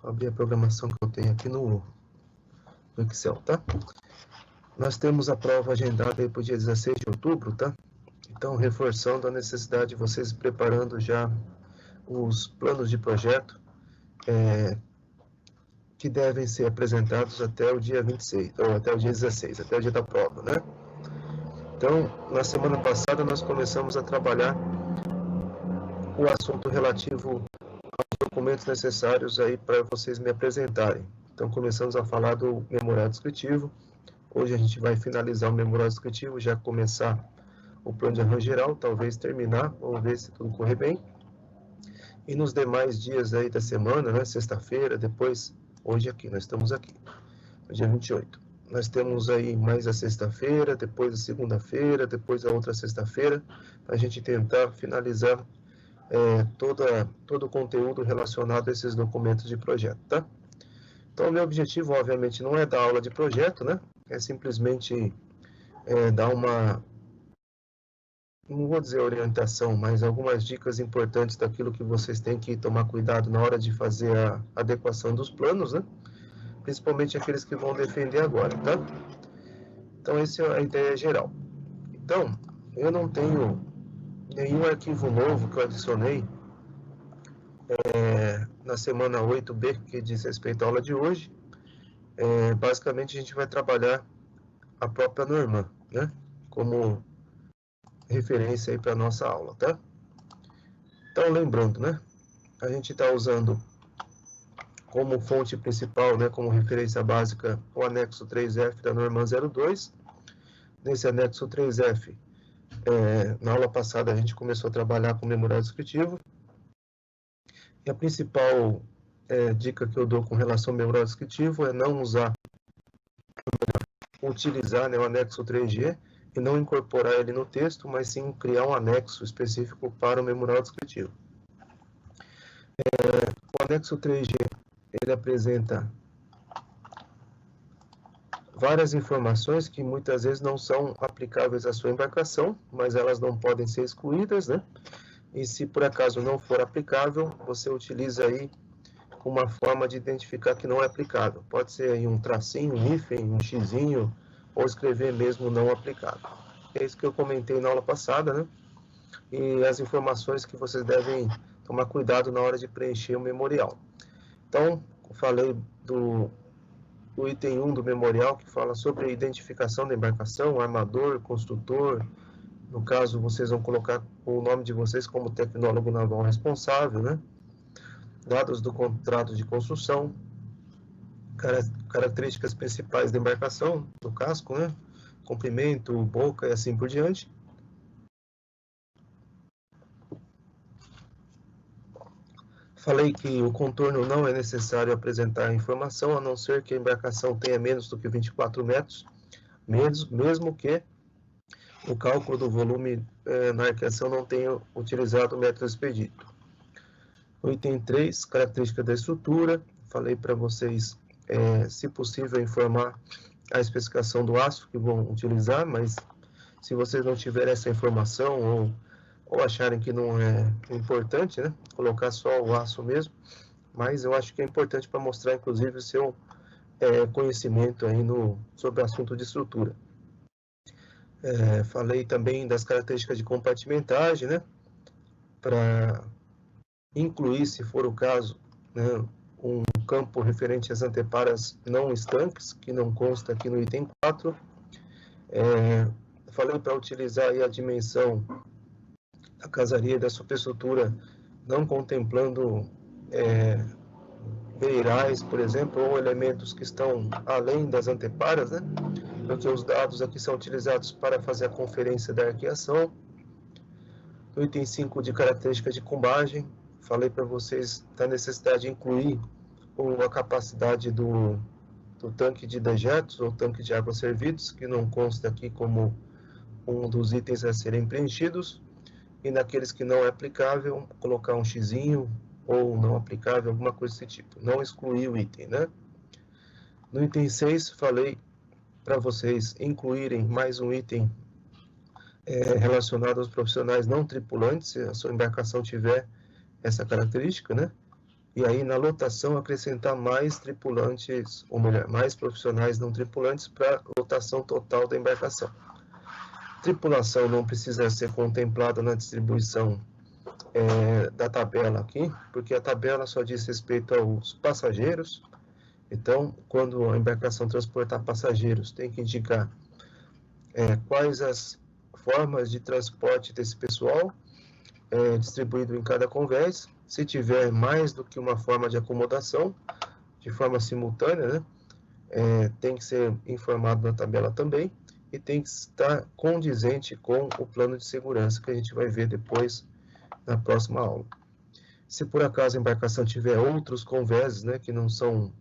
abrir a programação que eu tenho aqui no Excel, tá? Nós temos a prova agendada aí para o dia 16 de outubro, tá? Então, reforçando a necessidade de vocês preparando já os planos de projeto que devem ser apresentados até o dia 26, ou até o dia 16, até o dia da prova, né? Então, na semana passada, nós começamos a trabalhar o assunto relativo aos documentos necessários aí para vocês me apresentarem. Então, começamos a falar do memorial descritivo. Hoje a gente vai finalizar o memorial descritivo, já começar o plano de arranjo geral, talvez terminar, vamos ver se tudo correr bem. E nos demais dias aí da semana, né, sexta-feira, depois, hoje aqui, nós estamos aqui, no dia 28. Nós temos aí mais a sexta-feira, depois a segunda-feira, depois a outra sexta-feira, para a gente tentar finalizar todo o conteúdo relacionado a esses documentos de projeto, tá? Então, o meu objetivo, obviamente, não é dar aula de projeto, né? É simplesmente dar uma, não vou dizer orientação, mas algumas dicas importantes daquilo que vocês têm que tomar cuidado na hora de fazer a adequação dos planos, né? Principalmente aqueles que vão defender agora, tá? Então, essa é a ideia geral. Então, eu não tenho nenhum arquivo novo que eu adicionei na semana 8B, que diz respeito à aula de hoje. Basicamente, a gente vai trabalhar a própria norma, né? Como referência aí para a nossa aula, tá? Então, lembrando, né? A gente está usando como fonte principal, né, como referência básica, o anexo 3F da norma 02. Nesse anexo 3F, na aula passada a gente começou a trabalhar com memorial descritivo. E a principal dica que eu dou com relação ao memorial descritivo é não utilizar, né, o anexo 3G e não incorporar ele no texto, mas sim criar um anexo específico para o memorial descritivo. O anexo 3G, ele apresenta várias informações que muitas vezes não são aplicáveis à sua embarcação, mas elas não podem ser excluídas, né? E se por acaso não for aplicável, você utiliza aí uma forma de identificar que não é aplicável. Pode ser aí um tracinho, um hífen, um xizinho, ou escrever mesmo não aplicável. É isso que eu comentei na aula passada, né? E as informações que vocês devem tomar cuidado na hora de preencher o memorial. Então, eu falei do item 1 do memorial, que fala sobre a identificação da embarcação, armador, construtor. No caso, vocês vão colocar o nome de vocês como tecnólogo naval responsável, né? Dados do contrato de construção, características principais da embarcação, do casco, né? Comprimento, boca e assim por diante. Falei que o contorno não é necessário apresentar informação, a não ser que a embarcação tenha menos do que 24 metros, mesmo que o cálculo do volume na arqueação não tenha utilizado o método expedito. O item 3, característica da estrutura. Falei para vocês, se possível, informar a especificação do aço que vão utilizar, mas se vocês não tiverem essa informação ou acharem que não é importante, né, colocar só o aço mesmo, mas eu acho que é importante para mostrar, inclusive, o seu conhecimento aí sobre o assunto de estrutura. Falei também das características de compartimentagem, né, para incluir, se for o caso, né, um campo referente às anteparas não estanques, que não consta aqui no item 4. Falei para utilizar aí a dimensão da casaria e da superestrutura, não contemplando beirais, por exemplo, ou elementos que estão além das anteparas, né? Porque os dados aqui são utilizados para fazer a conferência da arqueação. No item 5 de características de cumbagem, falei para vocês da necessidade de incluir a capacidade do tanque de dejetos ou tanque de água servidos, que não consta aqui como um dos itens a serem preenchidos. E naqueles que não é aplicável, colocar um xizinho ou não aplicável, alguma coisa desse tipo. Não excluir o item, né? No item 6, falei para vocês incluírem mais um item relacionado aos profissionais não tripulantes, se a sua embarcação tiver essa característica, né? e aí na lotação acrescentar mais tripulantes, ou melhor, mais profissionais não tripulantes para lotação total da embarcação. Tripulação não precisa ser contemplada na distribuição da tabela aqui, porque a tabela só diz respeito aos passageiros. Então, quando a embarcação transportar passageiros, tem que indicar quais as formas de transporte desse pessoal, distribuído em cada convés. Se tiver mais do que uma forma de acomodação, de forma simultânea, né, tem que ser informado na tabela também, e tem que estar condizente com o plano de segurança, que a gente vai ver depois na próxima aula. Se por acaso a embarcação tiver outros convés, né, que não são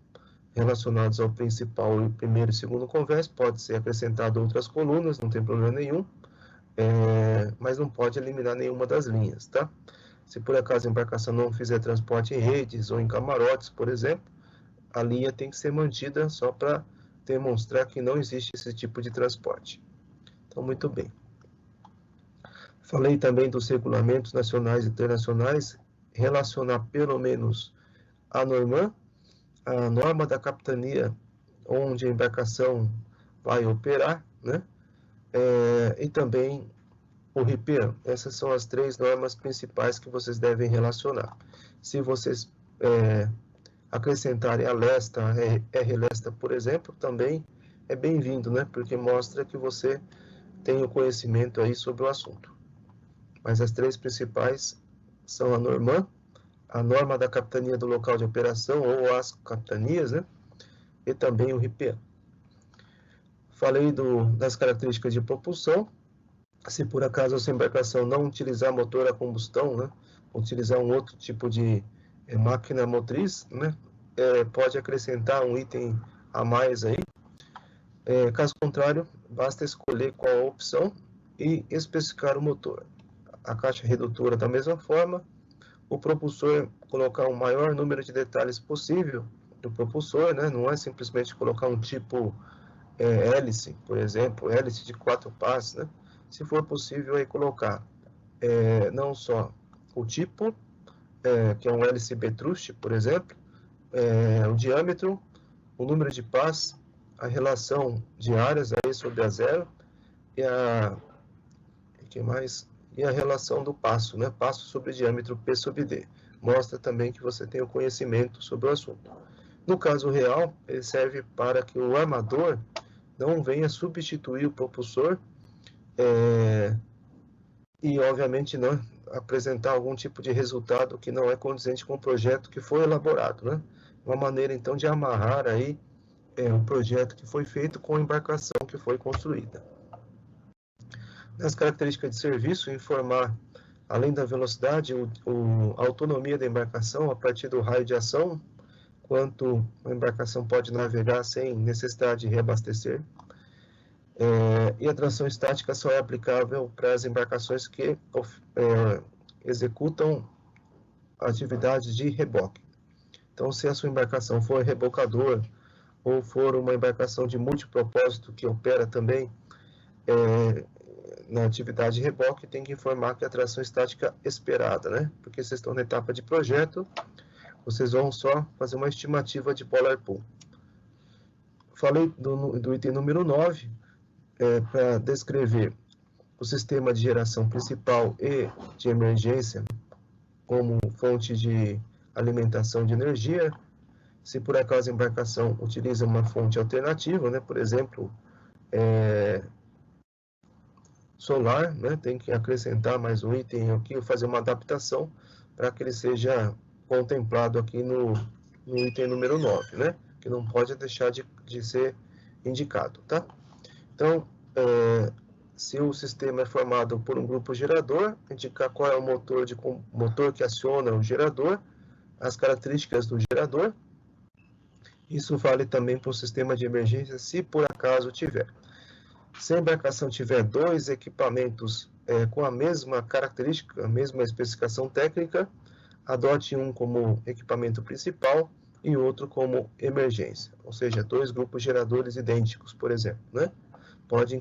relacionados ao principal, e primeiro e segundo convés, pode ser acrescentado outras colunas, não tem problema nenhum, mas não pode eliminar nenhuma das linhas, tá? Se por acaso a embarcação não fizer transporte em redes ou em camarotes, por exemplo, a linha tem que ser mantida só para demonstrar que não existe esse tipo de transporte. Então, muito bem. Falei também dos regulamentos nacionais e internacionais, relacionar pelo menos a norma da capitania onde a embarcação vai operar, né? E também o RIPEA. Essas são as 3 normas principais que vocês devem relacionar. Se vocês acrescentarem a LESTA, a R-LESTA, por exemplo, também é bem-vindo, né? Porque mostra que você tem o conhecimento aí sobre o assunto. Mas as 3 principais são a norma da capitania do local de operação, ou as capitanias, né? E também o RIPEA. Falei das características de propulsão. Se por acaso essa embarcação não utilizar motor a combustão, né? Utilizar um outro tipo de máquina motriz, né? Pode acrescentar um item a mais aí. Caso contrário, basta escolher qual a opção e especificar o motor. A caixa redutora da mesma forma, o propulsor colocar o maior número de detalhes possível do propulsor, né? Não é simplesmente colocar um tipo hélice, por exemplo, hélice de 4 passes, né? Se for possível, aí colocar não só o tipo, que é um hélice Betruste, por exemplo, o diâmetro, o número de passes, a relação de áreas, A sobre A0, e a relação do passo, né? Passo sobre diâmetro P sobre D. Mostra também que você tem o conhecimento sobre o assunto. No caso real, ele serve para que o armador não venha substituir o propulsor e, obviamente, não apresentar algum tipo de resultado que não é condizente com o projeto que foi elaborado, né? Uma maneira, então, de amarrar aí o projeto que foi feito com a embarcação que foi construída. Nas características de serviço, informar, além da velocidade, a autonomia da embarcação a partir do raio de ação, quanto a embarcação pode navegar sem necessidade de reabastecer. E a tração estática só é aplicável para as embarcações que executam atividades de reboque. Então, se a sua embarcação for rebocador ou for uma embarcação de multipropósito que opera também na atividade de reboque, tem que informar que a tração estática esperada, né? Porque vocês estão na etapa de projeto, vocês vão só fazer uma estimativa de polar pull. Falei do item número 9, para descrever o sistema de geração principal e de emergência como fonte de alimentação de energia. Se por acaso a embarcação utiliza uma fonte alternativa, né, por exemplo, solar, né, tem que acrescentar mais um item aqui, ou fazer uma adaptação para que ele seja contemplado aqui no item número 9, né, que não pode deixar de ser indicado, tá? Então, se o sistema é formado por um grupo gerador, indicar qual é o motor que aciona o gerador, as características do gerador. Isso vale também para o sistema de emergência, se por acaso tiver. Se a embarcação tiver 2 equipamentos com a mesma característica, a mesma especificação técnica, adote um como equipamento principal e outro como emergência. Ou seja, 2 grupos geradores idênticos, por exemplo, né? Pode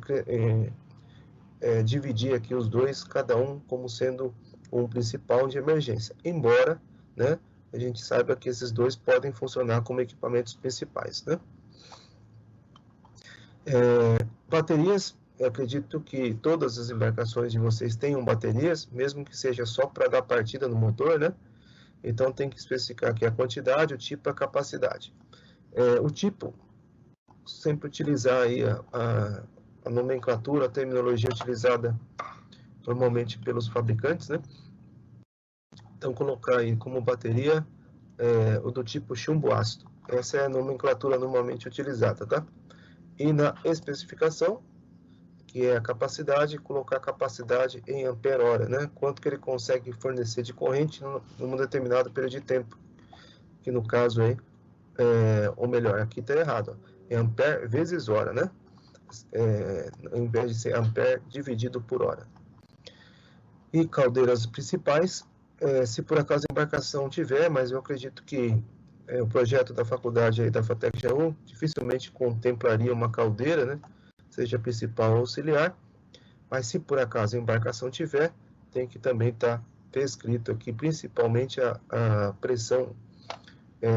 dividir aqui os dois, cada um como sendo um principal de emergência. Embora, né, a gente saiba que esses dois podem funcionar como equipamentos principais, né? Baterias, eu acredito que todas as embarcações de vocês tenham baterias, mesmo que seja só para dar partida no motor, né? Então tem que especificar aqui a quantidade, o tipo e a capacidade. O tipo, sempre utilizar aí a nomenclatura, a terminologia utilizada normalmente pelos fabricantes, né? Então colocar aí como bateria o do tipo chumbo ácido. Essa é a nomenclatura normalmente utilizada, tá? E na especificação, que é a capacidade, colocar a capacidade em ampere-hora, né? Quanto que ele consegue fornecer de corrente num determinado período de tempo. Que no caso aí, ou melhor, aqui está errado, é ampere vezes hora, né? Ao invés de ser ampere dividido por hora. E caldeiras principais, se por acaso a embarcação tiver, mas eu acredito que o projeto da faculdade aí da FATEC Jaú dificilmente contemplaria uma caldeira, né? Seja principal ou auxiliar, mas se por acaso a embarcação tiver, tem que também estar prescrito aqui, principalmente a pressão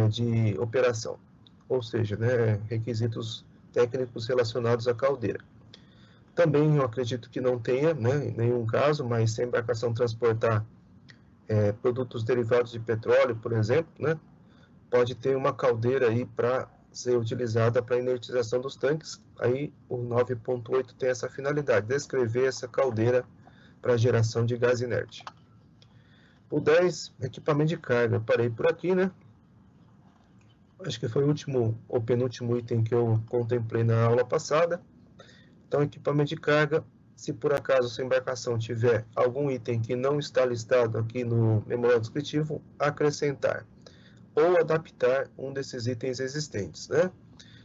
de operação, ou seja, né, requisitos técnicos relacionados à caldeira. Também eu acredito que não tenha, né, em nenhum caso, mas se a embarcação transportar produtos derivados de petróleo, por exemplo, né, pode ter uma caldeira aí para ser utilizada para inertização dos tanques. Aí o 9.8 tem essa finalidade, descrever essa caldeira para geração de gás inerte. O 10, equipamento de carga. Parei por aqui, né? Acho que foi o último ou penúltimo item que eu contemplei na aula passada. Então, equipamento de carga, se por acaso sua embarcação tiver algum item que não está listado aqui no memorial descritivo, acrescentar ou adaptar um desses itens existentes, né?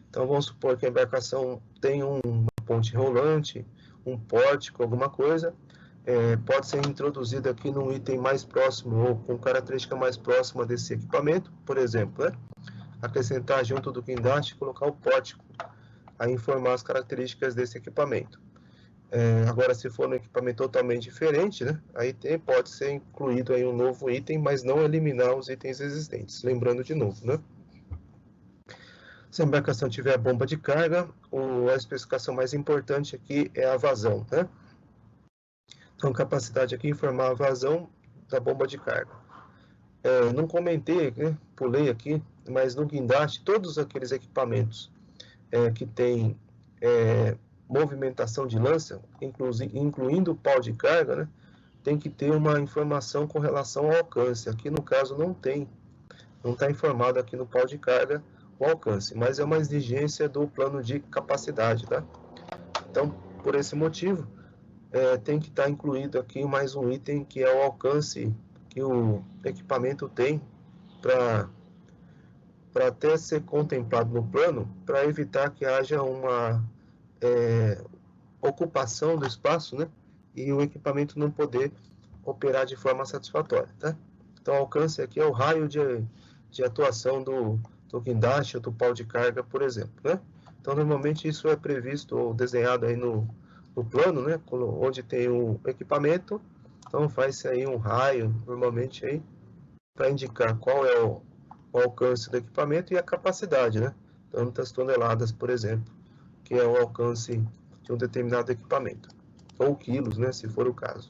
Então, vamos supor que a embarcação tem uma ponte rolante, um pórtico, alguma coisa, pode ser introduzido aqui num item mais próximo ou com característica mais próxima desse equipamento, por exemplo, né? Acrescentar junto do guindaste e colocar o pórtico, a informar as características desse equipamento. Agora, se for um equipamento totalmente diferente, né, aí pode ser incluído aí um novo item, mas não eliminar os itens existentes. Lembrando de novo, né? Se a embarcação tiver bomba de carga, a especificação mais importante aqui é a vazão, né? Então, capacidade aqui, informar a vazão da bomba de carga. Não comentei, né, pulei aqui, mas no guindaste, todos aqueles equipamentos que tem movimentação de lança, incluindo o pau de carga, né, tem que ter uma informação com relação ao alcance. Aqui no caso não tem, não está informado aqui no pau de carga o alcance, mas é uma exigência do plano de capacidade, tá? Então, por esse motivo, tem que estar incluído aqui mais um item que é o alcance que o equipamento tem para até ser contemplado no plano, para evitar que haja uma ocupação do espaço, né? E o equipamento não poder operar de forma satisfatória, tá? Então, o alcance aqui é o raio de atuação do guindaste ou do pau de carga, por exemplo, né? Então, normalmente isso é previsto ou desenhado aí no plano, né? Onde tem o equipamento, então faz-se aí um raio, normalmente aí, para indicar qual é o alcance do equipamento e a capacidade, né? Tantas toneladas, por exemplo, que é o alcance de um determinado equipamento, ou quilos, né, se for o caso.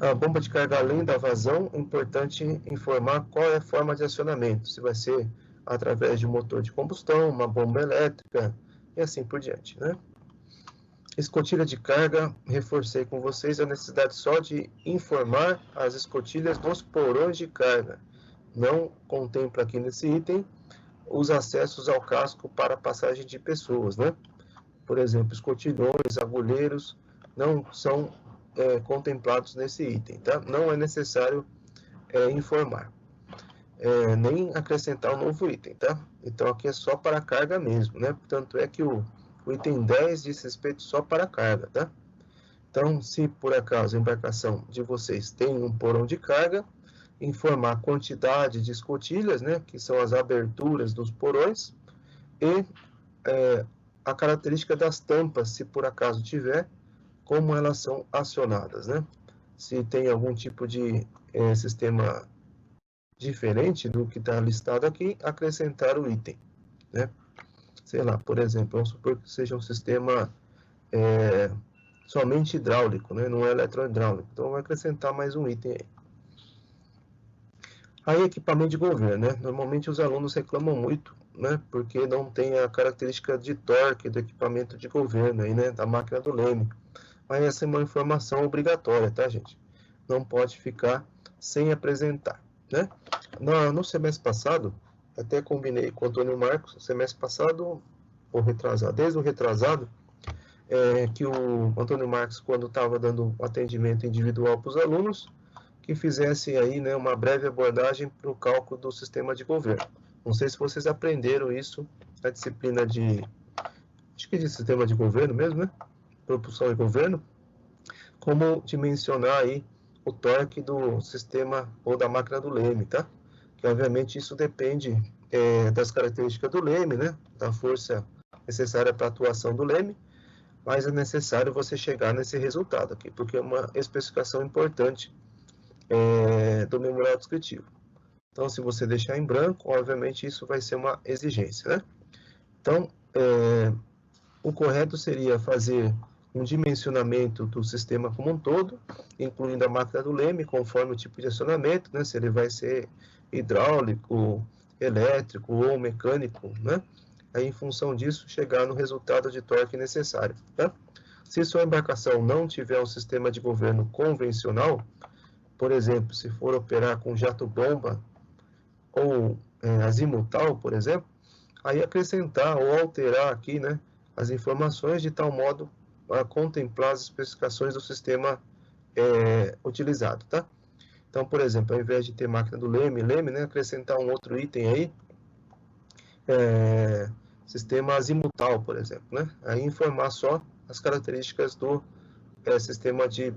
A bomba de carga, além da vazão, é importante informar qual é a forma de acionamento, se vai ser através de um motor de combustão, uma bomba elétrica e assim por diante, né? Escotilha de carga, reforcei com vocês a necessidade só de informar as escotilhas dos porões de carga. Não contempla aqui nesse item os acessos ao casco para passagem de pessoas, né? Por exemplo, escotilhões, agulheiros, não são contemplados nesse item, tá? Não é necessário informar, nem acrescentar um novo item, tá? Então, aqui é só para carga mesmo, né? Portanto, é que o item 10 diz respeito só para carga, tá? Então, se por acaso a embarcação de vocês tem um porão de carga, informar a quantidade de escotilhas, né, que são as aberturas dos porões, e a característica das tampas, se por acaso tiver, como elas são acionadas, né? se tem algum tipo de sistema diferente do que está listado aqui, acrescentar o item, né? Sei lá, por exemplo, vamos supor que seja um sistema somente hidráulico, né? Não é eletrohidráulico. Então, vai acrescentar mais um item aí. Aí, equipamento de governo, né? Normalmente os alunos reclamam muito, né? Porque não tem a característica de torque do equipamento de governo aí, né? Da máquina do Leme. Mas essa é uma informação obrigatória, tá, gente? Não pode ficar sem apresentar, né? No semestre passado, até combinei com o Antônio Marcos, semestre passado, ou retrasado, desde o retrasado, que o Antônio Marcos, quando estava dando atendimento individual para os alunos, que fizesse aí, né, uma breve abordagem para o cálculo do sistema de governo. Não sei se vocês aprenderam isso na disciplina acho que de sistema de governo mesmo, né? Propulsão e governo, como dimensionar aí o torque do sistema ou da máquina do Leme, tá? Que obviamente isso depende das características do Leme, né? Da força necessária para a atuação do Leme, mas é necessário você chegar nesse resultado aqui, porque é uma especificação importante do memorial descritivo. Então, se você deixar em branco, obviamente isso vai ser uma exigência, né? Então, o correto seria fazer um dimensionamento do sistema como um todo, incluindo a máquina do Leme, conforme o tipo de acionamento, né? Se ele vai ser hidráulico, elétrico ou mecânico, né? Aí, em função disso, chegar no resultado de torque necessário, tá? Se sua embarcação não tiver um sistema de governo convencional, por exemplo, se for operar com jato-bomba ou azimutal, por exemplo, aí acrescentar ou alterar aqui, né, as informações de tal modo a contemplar as especificações do sistema utilizado, tá? Então, por exemplo, ao invés de ter máquina do Leme, né, acrescentar um outro item aí, sistema azimutal, por exemplo, né? Aí informar só as características do sistema de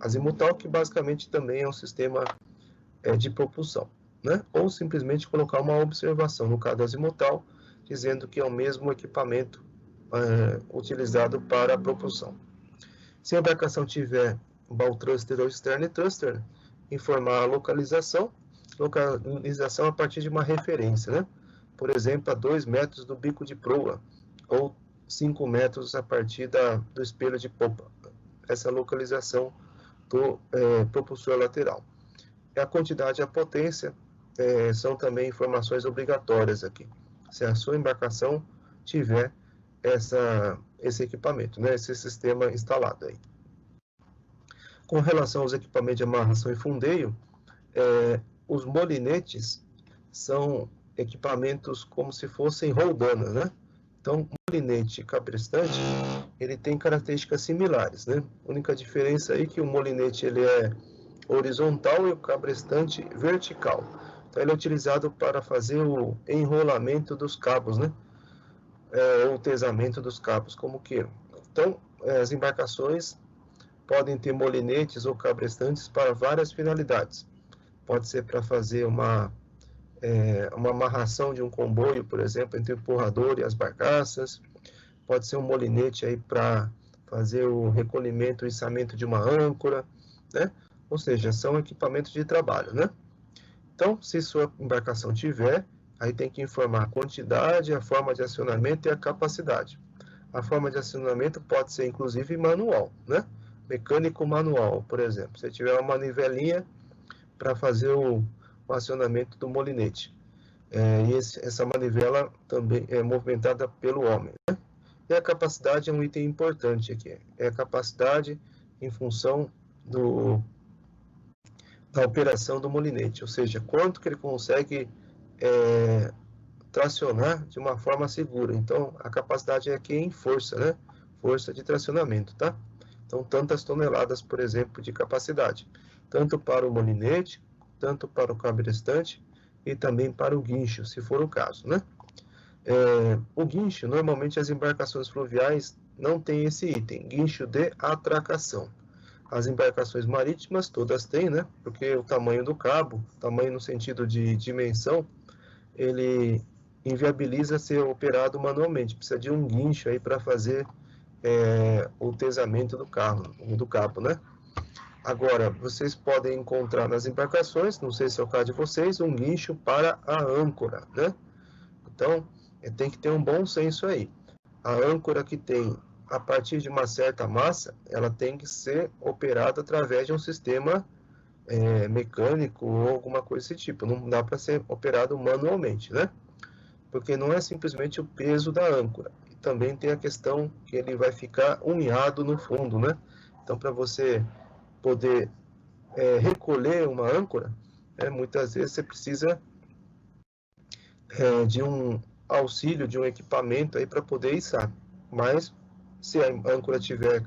azimutal, que basicamente também é um sistema de propulsão, né? Ou simplesmente colocar uma observação no caso azimutal, dizendo que é o mesmo equipamento utilizado para a propulsão. Se a embarcação tiver bow thruster ou stern thruster, informar a localização a partir de uma referência, né? Por exemplo, a 2 metros do bico de proa, ou 5 metros a partir do espelho de popa. Essa localização do propulsor lateral. A quantidade e a potência são também informações obrigatórias aqui. Se a sua embarcação tiver esse equipamento, né, esse sistema instalado aí. Com relação aos equipamentos de amarração e fundeio, os molinetes são equipamentos como se fossem roldanas, né? Então, molinete e cabrestante, ele tem características similares, né? A única diferença aí é que o molinete ele é horizontal e o cabrestante vertical. Então, ele é utilizado para fazer o enrolamento dos cabos, né? Ou o tesamento dos cabos, como queiram. Então, as embarcações podem ter molinetes ou cabrestantes para várias finalidades. Pode ser para fazer uma amarração de um comboio, por exemplo, entre o empurrador e as barcaças. Pode ser um molinete aí para fazer o recolhimento e içamento de uma âncora, né? Ou seja, são equipamentos de trabalho, né? Então, se sua embarcação tiver, aí tem que informar a quantidade, a forma de acionamento e a capacidade. A forma de acionamento pode ser, inclusive, manual, né? Mecânico manual, por exemplo. Se tiver uma manivelinha para fazer o acionamento do molinete. E essa manivela também é movimentada pelo homem, né? E a capacidade é um item importante aqui. É a capacidade em função da operação do molinete, ou seja, quanto que ele consegue tracionar de uma forma segura. Então, a capacidade é aqui em força, né? Força de tracionamento, tá? Então, tantas toneladas, por exemplo, de capacidade. Tanto para o molinete, tanto para o cabrestante e também para o guincho, se for o caso, né? O guincho, normalmente as embarcações fluviais não têm esse item, guincho de atracação. As embarcações marítimas todas têm, né? Porque o tamanho do cabo, tamanho no sentido de dimensão, ele inviabiliza ser operado manualmente. Precisa de um guincho aí para fazer o tesamento do cabo, né? Agora, vocês podem encontrar nas embarcações, não sei se é o caso de vocês, um guincho para a âncora, né? Então, tem que ter um bom senso aí. A âncora que tem a partir de uma certa massa, ela tem que ser operada através de um sistema mecânico ou alguma coisa desse tipo. Não dá para ser operado manualmente, né? Porque não é simplesmente o peso da âncora. E também tem a questão que ele vai ficar unhado no fundo, né? Então, para você poder recolher uma âncora, muitas vezes você precisa de um auxílio, de um equipamento aí para poder içar. Mas, se a âncora tiver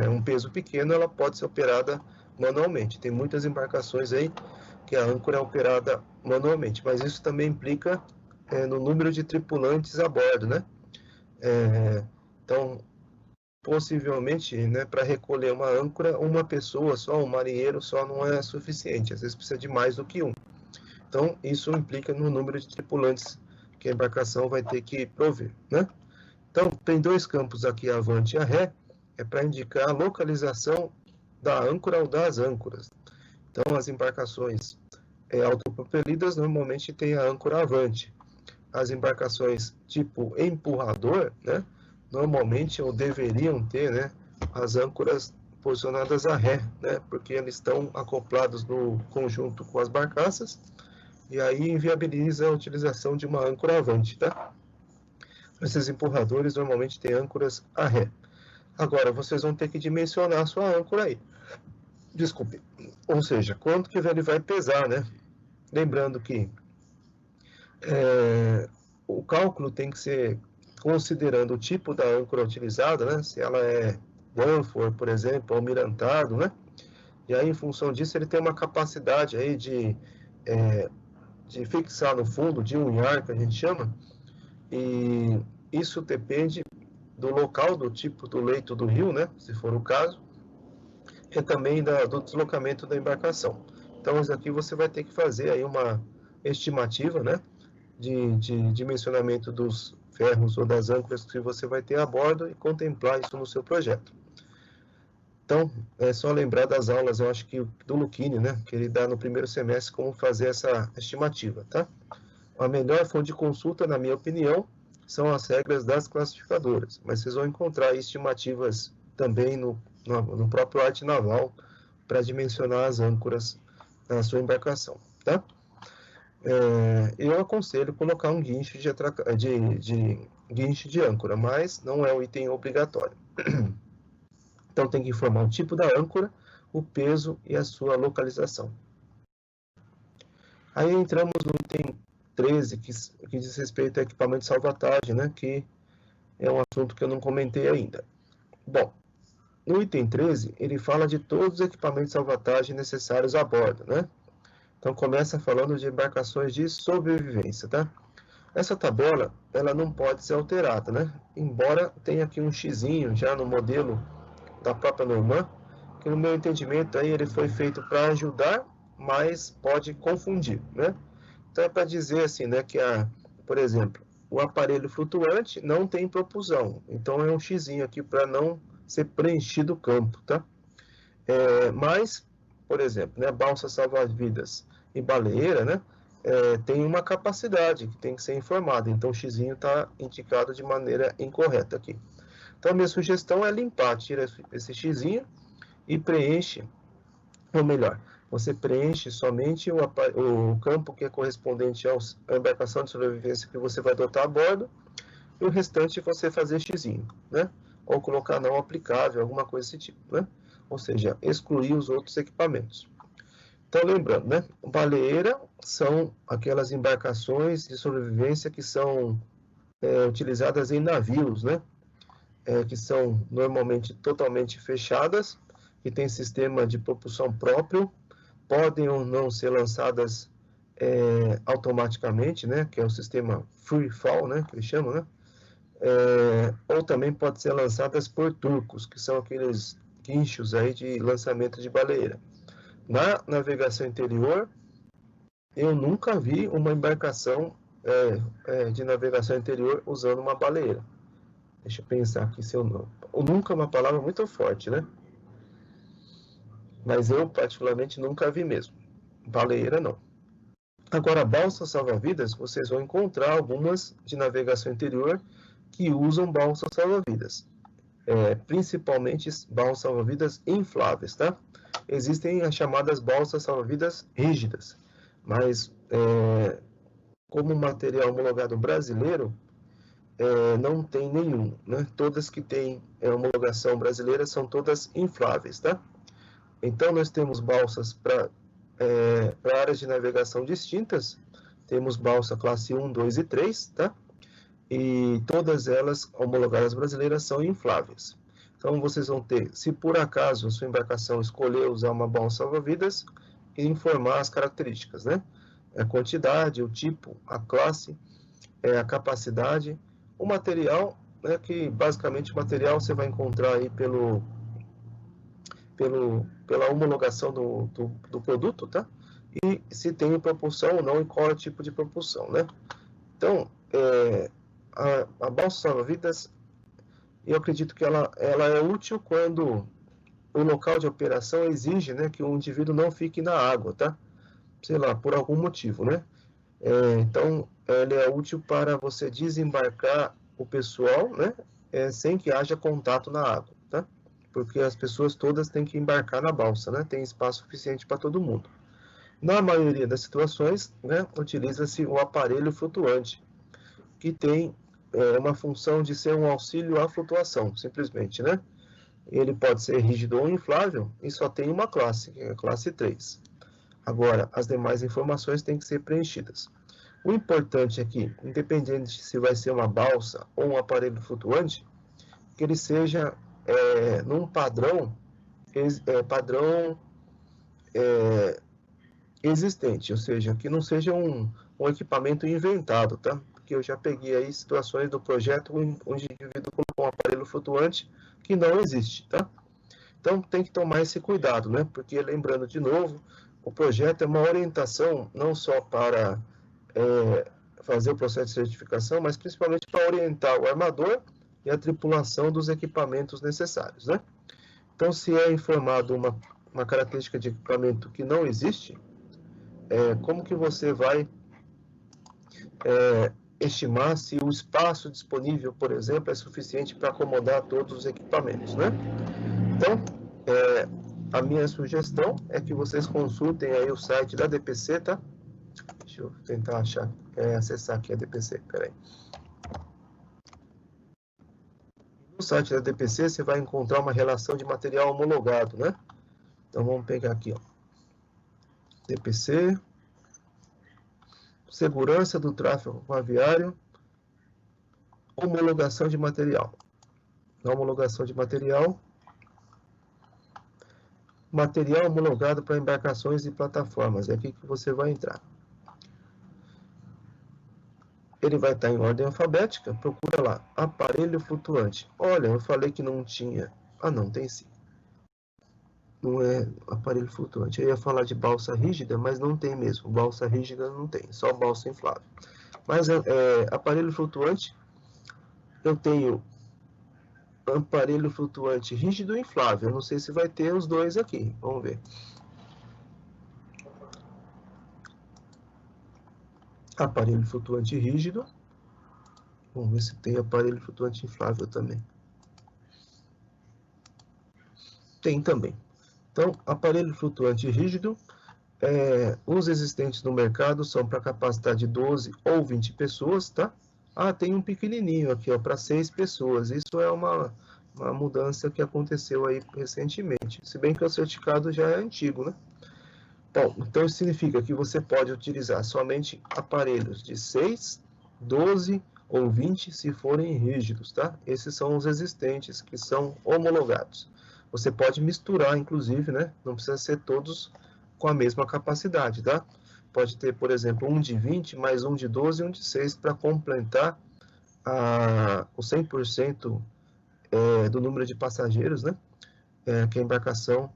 um peso pequeno, ela pode ser operada manualmente. Tem muitas embarcações aí que a âncora é operada manualmente, mas isso também implica no número de tripulantes a bordo, né? Então, possivelmente, né, para recolher uma âncora, uma pessoa só, um marinheiro só não é suficiente. Às vezes precisa de mais do que um. Então, isso implica no número de tripulantes que a embarcação vai ter que prover, né? Então, tem dois campos aqui, a avante e a ré, para indicar a localização da âncora ou das âncoras. Então, as embarcações autopropelidas normalmente têm a âncora avante. As embarcações tipo empurrador, né, normalmente ou deveriam ter, né, as âncoras posicionadas a ré, né, porque eles estão acoplados no conjunto com as barcaças, e aí inviabiliza a utilização de uma âncora avante, tá? Esses empurradores normalmente têm âncoras a ré. Agora, vocês vão ter que dimensionar a sua âncora aí. Desculpe. Ou seja, quanto que ele vai pesar, né? Lembrando que o cálculo tem que ser considerando o tipo da âncora utilizada, né? Se ela é Danfor, por exemplo, almirantado, né? E aí, em função disso, ele tem uma capacidade aí de fixar no fundo, de unhar, que a gente chama, e isso depende do local, do tipo do leito do rio, né? Se for o caso, e também do deslocamento da embarcação. Então, isso aqui você vai ter que fazer aí uma estimativa, né? De dimensionamento dos ferros ou das âncoras que você vai ter a bordo e contemplar isso no seu projeto. Então, é só lembrar das aulas, eu acho que do Lucchini, né? Que ele dá no primeiro semestre como fazer essa estimativa, tá? A melhor fonte de consulta, na minha opinião, são as regras das classificadoras, mas vocês vão encontrar estimativas também no próprio arte naval para dimensionar as âncoras na sua embarcação, tá? Eu aconselho colocar um guincho guincho de âncora, mas não é um item obrigatório. Então tem que informar o tipo da âncora, o peso e a sua localização. Aí entramos no item 13, que diz respeito a equipamento de salvatagem, né, que é um assunto que eu não comentei ainda. Bom, no item 13, ele fala de todos os equipamentos de salvatagem necessários a bordo, né? Então, começa falando de embarcações de sobrevivência, tá? Essa tabela, ela não pode ser alterada, né? Embora tenha aqui um xizinho já no modelo da própria Normand, que no meu entendimento aí ele foi feito para ajudar, mas pode confundir, né? Então, é para dizer assim, né, que, por exemplo, o aparelho flutuante não tem propulsão. Então, é um xizinho aqui para não ser preenchido o campo, tá? Mas, por exemplo, né, balsa salva-vidas e baleeira, né, tem uma capacidade que tem que ser informada. Então, o xizinho está indicado de maneira incorreta aqui. Então, a minha sugestão é limpar, tira esse xizinho e preenche, ou melhor, você preenche somente o campo que é correspondente à embarcação de sobrevivência que você vai adotar a bordo, e o restante você fazer xizinho, né? Ou colocar não aplicável, alguma coisa desse tipo, né? Ou seja, excluir os outros equipamentos. Então, lembrando, né? Baleeira são aquelas embarcações de sobrevivência que são utilizadas em navios, né? Que são normalmente totalmente fechadas, que tem sistema de propulsão próprio, podem ou não ser lançadas automaticamente, né? Que é o sistema free fall, né? Que eles chamam, né? Ou também pode ser lançadas por turcos, que são aqueles guinchos aí de lançamento de baleeira. Na navegação interior, eu nunca vi uma embarcação de navegação interior usando uma baleeira. Deixa eu pensar aqui se eu não. Nunca é uma palavra muito forte, né? mas eu particularmente nunca vi mesmo. Baleeira não. Agora, balsas salva-vidas, vocês vão encontrar algumas de navegação interior que usam balsas salva-vidas. Principalmente balsas salva-vidas infláveis, tá? Existem as chamadas balsas salva-vidas rígidas, mas como material homologado brasileiro, não tem nenhum, né? Todas que têm homologação brasileira são todas infláveis, tá? Então, nós temos balsas para áreas de navegação distintas, temos balsa classe 1, 2 e 3, tá? E todas elas homologadas brasileiras são infláveis. Então, vocês vão ter, se por acaso a sua embarcação escolher usar uma balsa salva-vidas, informar as características, né? A quantidade, o tipo, a classe, a capacidade, o material, né, que basicamente o material você vai encontrar aí pela homologação do produto, tá? E se tem propulsão ou não e qual é o tipo de propulsão, né? Então, a balsa salva-vidas, eu acredito que ela é útil quando o local de operação exige, né, que o indivíduo não fique na água, tá? Sei lá, por algum motivo, né? Então, ela é útil para você desembarcar o pessoal, né, sem que haja contato na água, tá? Porque as pessoas todas têm que embarcar na balsa, né? Tem espaço suficiente para todo mundo. Na maioria das situações, né, utiliza-se o aparelho flutuante, que tem uma função de ser um auxílio à flutuação, simplesmente, né? Ele pode ser rígido ou inflável e só tem uma classe, que é a classe 3. Agora, as demais informações têm que ser preenchidas. O importante é que, independente se vai ser uma balsa ou um aparelho flutuante, que ele seja num padrão existente, ou seja, que não seja um equipamento inventado, tá? Porque eu já peguei aí situações do projeto onde o indivíduo colocou um aparelho flutuante que não existe, tá? Então tem que tomar esse cuidado, né? Porque, lembrando de novo, o projeto é uma orientação não só para fazer o processo de certificação, mas principalmente para orientar o armador e a tripulação dos equipamentos necessários, né? Então, se é informado uma característica de equipamento que não existe, como que você vai estimar se o espaço disponível, por exemplo, é suficiente para acomodar todos os equipamentos, né? Então, a minha sugestão é que vocês consultem aí o site da DPC, tá? Deixa eu tentar acessar aqui a DPC, peraí. No site da DPC você vai encontrar uma relação de material homologado, né? Então vamos pegar aqui, ó. DPC, segurança do tráfego aviário, homologação de material. Na homologação de material homologado para embarcações e plataformas. É aqui que você vai entrar. Ele vai estar em ordem alfabética, procura lá, aparelho flutuante. Olha, eu falei que não tinha. Ah, não, tem sim. Não é aparelho flutuante. Eu ia falar de balsa rígida, mas não tem mesmo. Balsa rígida não tem, só balsa inflável. Mas aparelho flutuante, eu tenho aparelho flutuante rígido e inflável. Eu não sei se vai ter os dois aqui. Vamos ver. Aparelho flutuante rígido. Vamos ver se tem aparelho flutuante inflável também. Tem também. Então, aparelho flutuante rígido, os existentes no mercado são para capacidade de 12 ou 20 pessoas, tá? Ah, tem um pequenininho aqui, ó, para 6 pessoas. Isso é uma mudança que aconteceu aí recentemente. Se bem que o certificado já é antigo, né? Bom, então isso significa que você pode utilizar somente aparelhos de 6, 12 ou 20 se forem rígidos, tá? Esses são os existentes que são homologados. Você pode misturar, inclusive, né? Não precisa ser todos com a mesma capacidade, tá? Pode ter, por exemplo, um de 20, mais um de 12 e um de 6 para completar o 100% do número de passageiros, né? Que a embarcação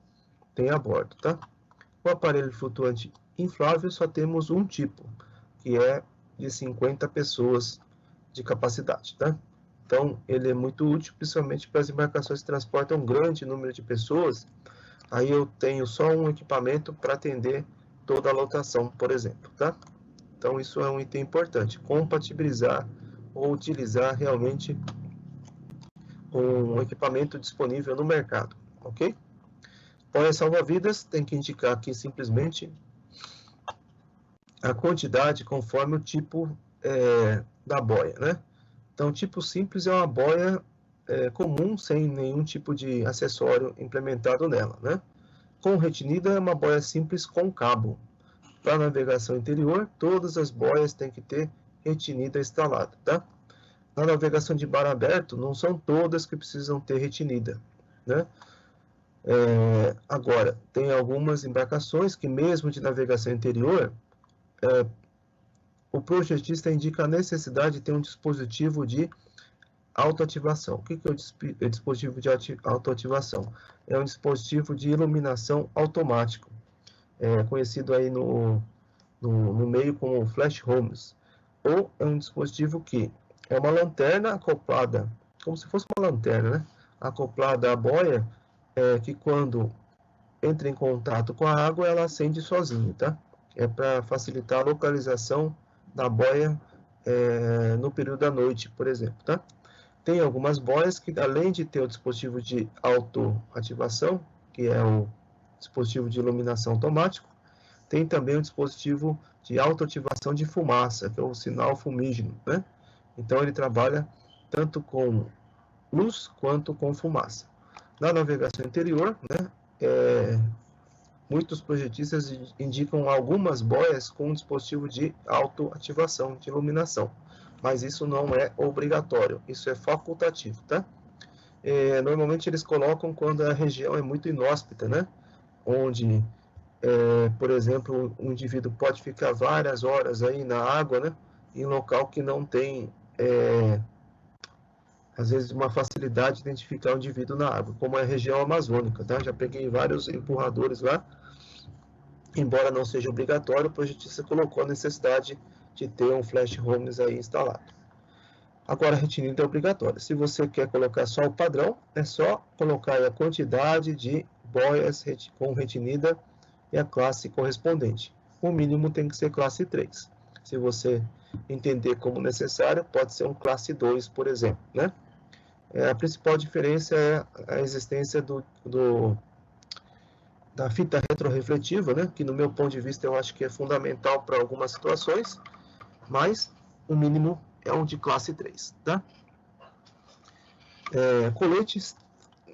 tem a bordo, tá? O aparelho flutuante inflável só temos um tipo, que é de 50 pessoas de capacidade, tá? Então, ele é muito útil, principalmente para as embarcações que transportam um grande número de pessoas, aí eu tenho só um equipamento para atender toda a lotação, por exemplo, tá? Então, isso é um item importante, compatibilizar ou utilizar realmente um equipamento disponível no mercado, ok? Boia salva-vidas tem que indicar aqui simplesmente a quantidade conforme o tipo da boia, né? Então, tipo simples é uma boia comum, sem nenhum tipo de acessório implementado nela, né? Com retinida é uma boia simples com cabo. Para navegação interior, todas as boias têm que ter retinida instalada, tá? Na navegação de mar aberto, não são todas que precisam ter retinida, né? Agora, tem algumas embarcações que mesmo de navegação interior, o projetista indica a necessidade de ter um dispositivo de autoativação. O que é o dispositivo de autoativação? É um dispositivo de iluminação automático, conhecido aí no meio como flash homes, ou é um dispositivo que é uma lanterna acoplada, como se fosse uma lanterna, né? Acoplada à boia, que quando entra em contato com a água, ela acende sozinha, tá? É para facilitar a localização da boia no período da noite, por exemplo, tá? Tem algumas boias que, além de ter o dispositivo de autoativação, que é o dispositivo de iluminação automático, tem também o dispositivo de autoativação de fumaça, que é o sinal fumígeno, né? Então, ele trabalha tanto com luz quanto com fumaça. Na navegação interior, né, muitos projetistas indicam algumas boias com um dispositivo de autoativação, de iluminação, mas isso não é obrigatório, isso é facultativo, tá? Normalmente eles colocam quando a região é muito inóspita, né? Onde, por exemplo, um indivíduo pode ficar várias horas aí na água, né? Em local que não tem, às vezes, uma facilidade de identificar o indivíduo na água, como é a região amazônica, tá? Já peguei vários empurradores lá, embora não seja obrigatório, o projetista colocou a necessidade de ter um flash homes aí instalado. Agora, a retinida é obrigatória. Se você quer colocar só o padrão, é só colocar a quantidade de boias com retinida e a classe correspondente. O mínimo tem que ser classe 3. Se você entender como necessário, pode ser um classe 2, por exemplo, né? A principal diferença é a existência da fita retrorefletiva, né? Que no meu ponto de vista eu acho que é fundamental para algumas situações, mas o mínimo é um de classe 3, tá? Coletes,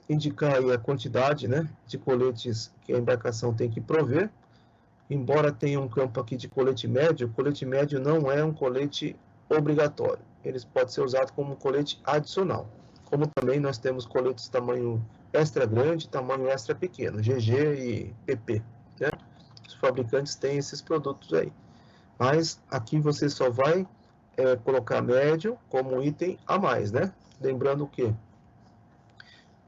indicar aí a quantidade, né, de coletes que a embarcação tem que prover. Embora tenha um campo aqui de colete médio, o colete médio não é um colete obrigatório. Ele pode ser usado como um colete adicional. Como também nós temos coletes tamanho extra grande, tamanho extra pequeno, GG e PP, né? Os fabricantes têm esses produtos aí. Mas aqui você só vai colocar médio como item a mais, né? Lembrando que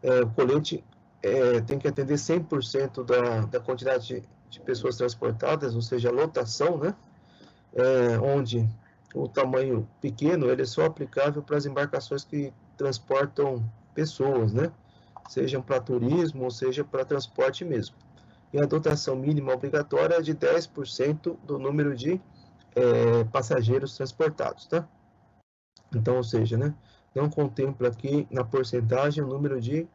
o colete tem que atender 100% da quantidade de pessoas transportadas, ou seja, a lotação, né? Onde o tamanho pequeno ele é só aplicável para as embarcações que transportam pessoas, né? Sejam para turismo ou seja para transporte mesmo. E a dotação mínima obrigatória é de 10% do número de passageiros transportados, tá? Então, ou seja, né, não contempla aqui na porcentagem o número de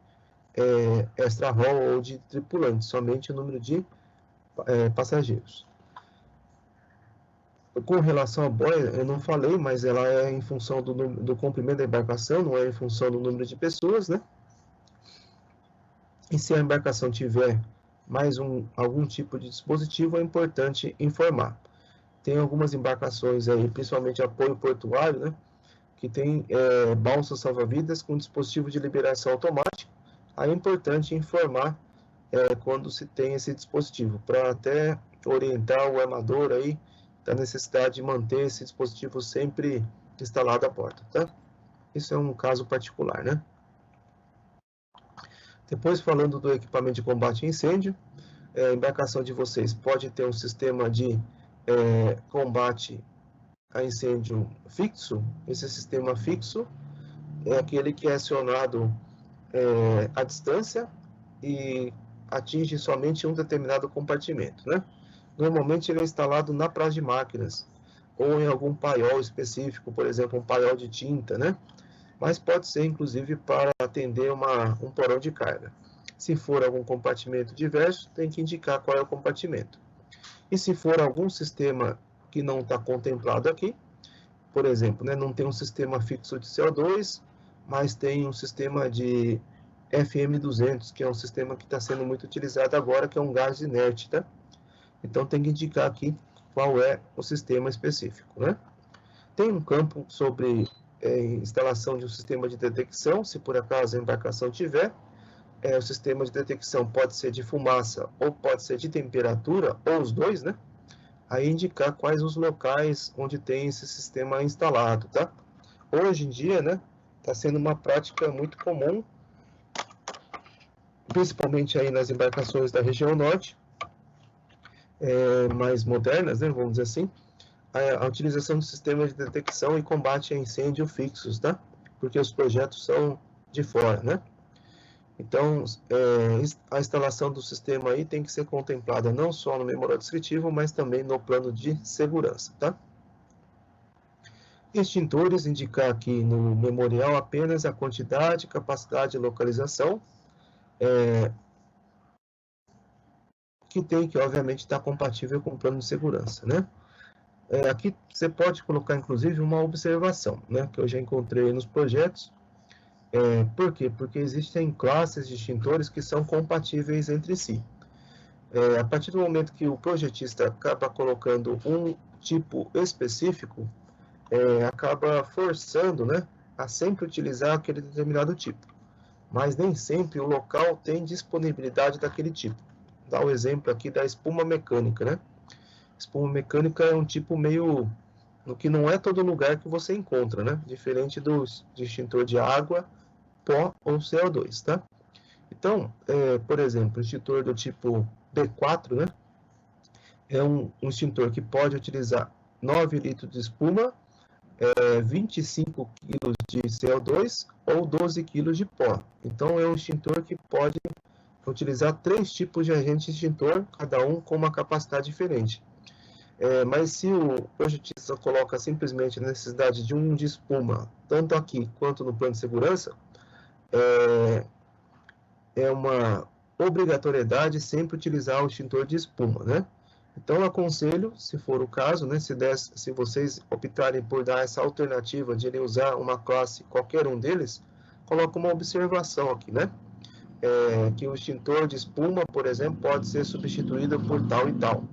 extra-haul ou de tripulantes, somente o número de passageiros. Com relação à boia, eu não falei, mas ela é em função do comprimento da embarcação, não é em função do número de pessoas, né? E se a embarcação tiver mais algum tipo de dispositivo, é importante informar. Tem algumas embarcações aí, principalmente apoio portuário, né? Que tem balsas salva-vidas com dispositivo de liberação automático. Aí é importante informar quando se tem esse dispositivo, para até orientar o armador aí da necessidade de manter esse dispositivo sempre instalado à porta, tá? Isso é um caso particular, né? Depois, falando do equipamento de combate a incêndio, a embarcação de vocês pode ter um sistema de combate a incêndio fixo. Esse sistema fixo é aquele que é acionado à distância e atinge somente um determinado compartimento, né? Normalmente ele é instalado na praça de máquinas ou em algum paiol específico, por exemplo, um paiol de tinta, né? Mas pode ser inclusive para atender um porão de carga. Se for algum compartimento diverso, tem que indicar qual é o compartimento. E se for algum sistema que não está contemplado aqui, por exemplo, né, não tem um sistema fixo de CO2, mas tem um sistema de FM200, que é um sistema que está sendo muito utilizado agora, que é um gás inerte, tá? Então tem que indicar aqui qual é o sistema específico, né? Tem um campo sobre instalação de um sistema de detecção, se por acaso a embarcação tiver. O sistema de detecção pode ser de fumaça ou pode ser de temperatura, ou os dois, né? Aí indicar quais os locais onde tem esse sistema instalado, tá? Hoje em dia, né, está sendo uma prática muito comum, principalmente aí nas embarcações da região norte, mais modernas, né, vamos dizer assim, a utilização de sistemas de detecção e combate a incêndio fixos, tá? Porque os projetos são de fora, né? Então, a instalação do sistema aí tem que ser contemplada não só no memorial descritivo, mas também no plano de segurança, tá? Extintores, indicar aqui no memorial apenas a quantidade, capacidade e localização, que tem que, obviamente, estar compatível com o plano de segurança, né? Aqui você pode colocar, inclusive, uma observação, né? Que eu já encontrei nos projetos. Por quê? Porque existem classes de extintores que são compatíveis entre si. A partir do momento que o projetista acaba colocando um tipo específico, acaba forçando, né, a sempre utilizar aquele determinado tipo. Mas nem sempre o local tem disponibilidade daquele tipo. Dá o exemplo aqui da espuma mecânica, né? Espuma mecânica é um tipo meio no que não é todo lugar que você encontra, né? Diferente de extintor de água, pó ou CO2, tá? Então, por exemplo, o extintor do tipo B4, né? É um extintor que pode utilizar 9 litros de espuma, 25 kg de CO2 ou 12 kg de pó. Então, é um extintor que pode utilizar 3 tipos de agente extintor, cada um com uma capacidade diferente. Mas se o projetista coloca simplesmente a necessidade de um de espuma, tanto aqui quanto no plano de segurança, é uma obrigatoriedade sempre utilizar o extintor de espuma, né? Então, eu aconselho, se for o caso, né, se vocês optarem por dar essa alternativa de ele usar uma classe, qualquer um deles, coloca uma observação aqui, né? Que o extintor de espuma, por exemplo, pode ser substituído por tal e tal.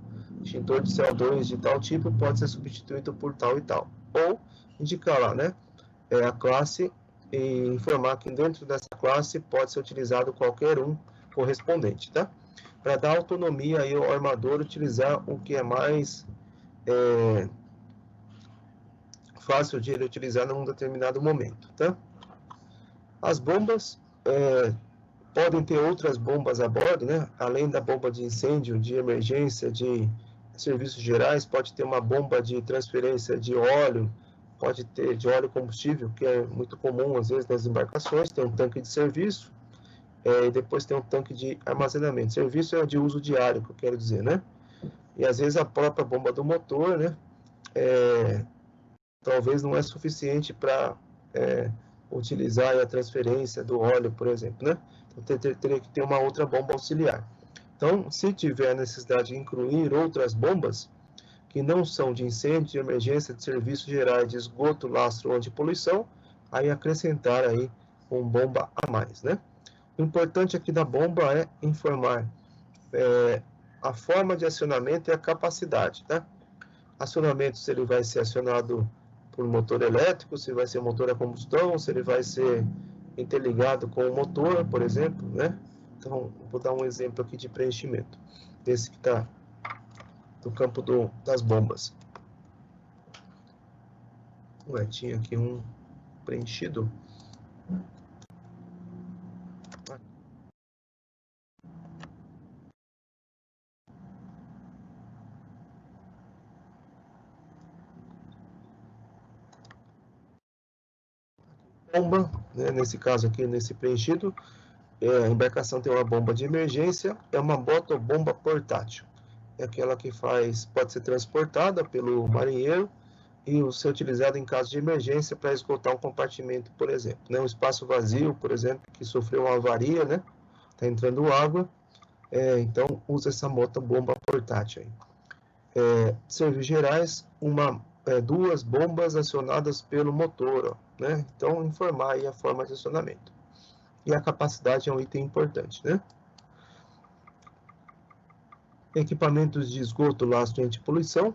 Extintor de CO2 de tal tipo pode ser substituído por tal e tal. Ou indicar lá, né? A classe e informar que dentro dessa classe pode ser utilizado qualquer um correspondente, tá? Para dar autonomia aí ao armador utilizar o que é mais fácil de ele utilizar num determinado momento, tá? As bombas podem ter outras bombas a bordo, né? Além da bomba de incêndio, de emergência, de serviços gerais, pode ter uma bomba de transferência de óleo, pode ter de óleo combustível, que é muito comum às vezes nas embarcações, tem um tanque de serviço, e depois tem um tanque de armazenamento. Serviço é de uso diário, que eu quero dizer, né? E às vezes a própria bomba do motor, né? Talvez não é suficiente para utilizar a transferência do óleo, por exemplo, né? Então teria que ter uma outra bomba auxiliar. Então, se tiver a necessidade de incluir outras bombas, que não são de incêndio, de emergência, de serviços gerais, de esgoto, lastro ou antipoluição, aí acrescentar aí uma bomba a mais, né? O importante aqui da bomba é informar a forma de acionamento e a capacidade, tá? Acionamento, se ele vai ser acionado por motor elétrico, se vai ser motor a combustão, se ele vai ser interligado com o motor, por exemplo, né? Então, vou dar um exemplo aqui de preenchimento, desse que está no campo das bombas. Tinha aqui um preenchido. Bomba, né, nesse caso aqui, nesse preenchido, a embarcação tem uma bomba de emergência, é uma motobomba portátil. É aquela que pode ser transportada pelo marinheiro e ser utilizada em caso de emergência para esgotar um compartimento, por exemplo. Né? Um espaço vazio, por exemplo, que sofreu uma avaria, né? Está entrando água, então usa essa motobomba portátil aí. Serviços gerais, duas bombas acionadas pelo motor, ó, né? Então, informar aí a forma de acionamento. E a capacidade é um item importante, né? Equipamentos de esgoto, lastro e antipoluição.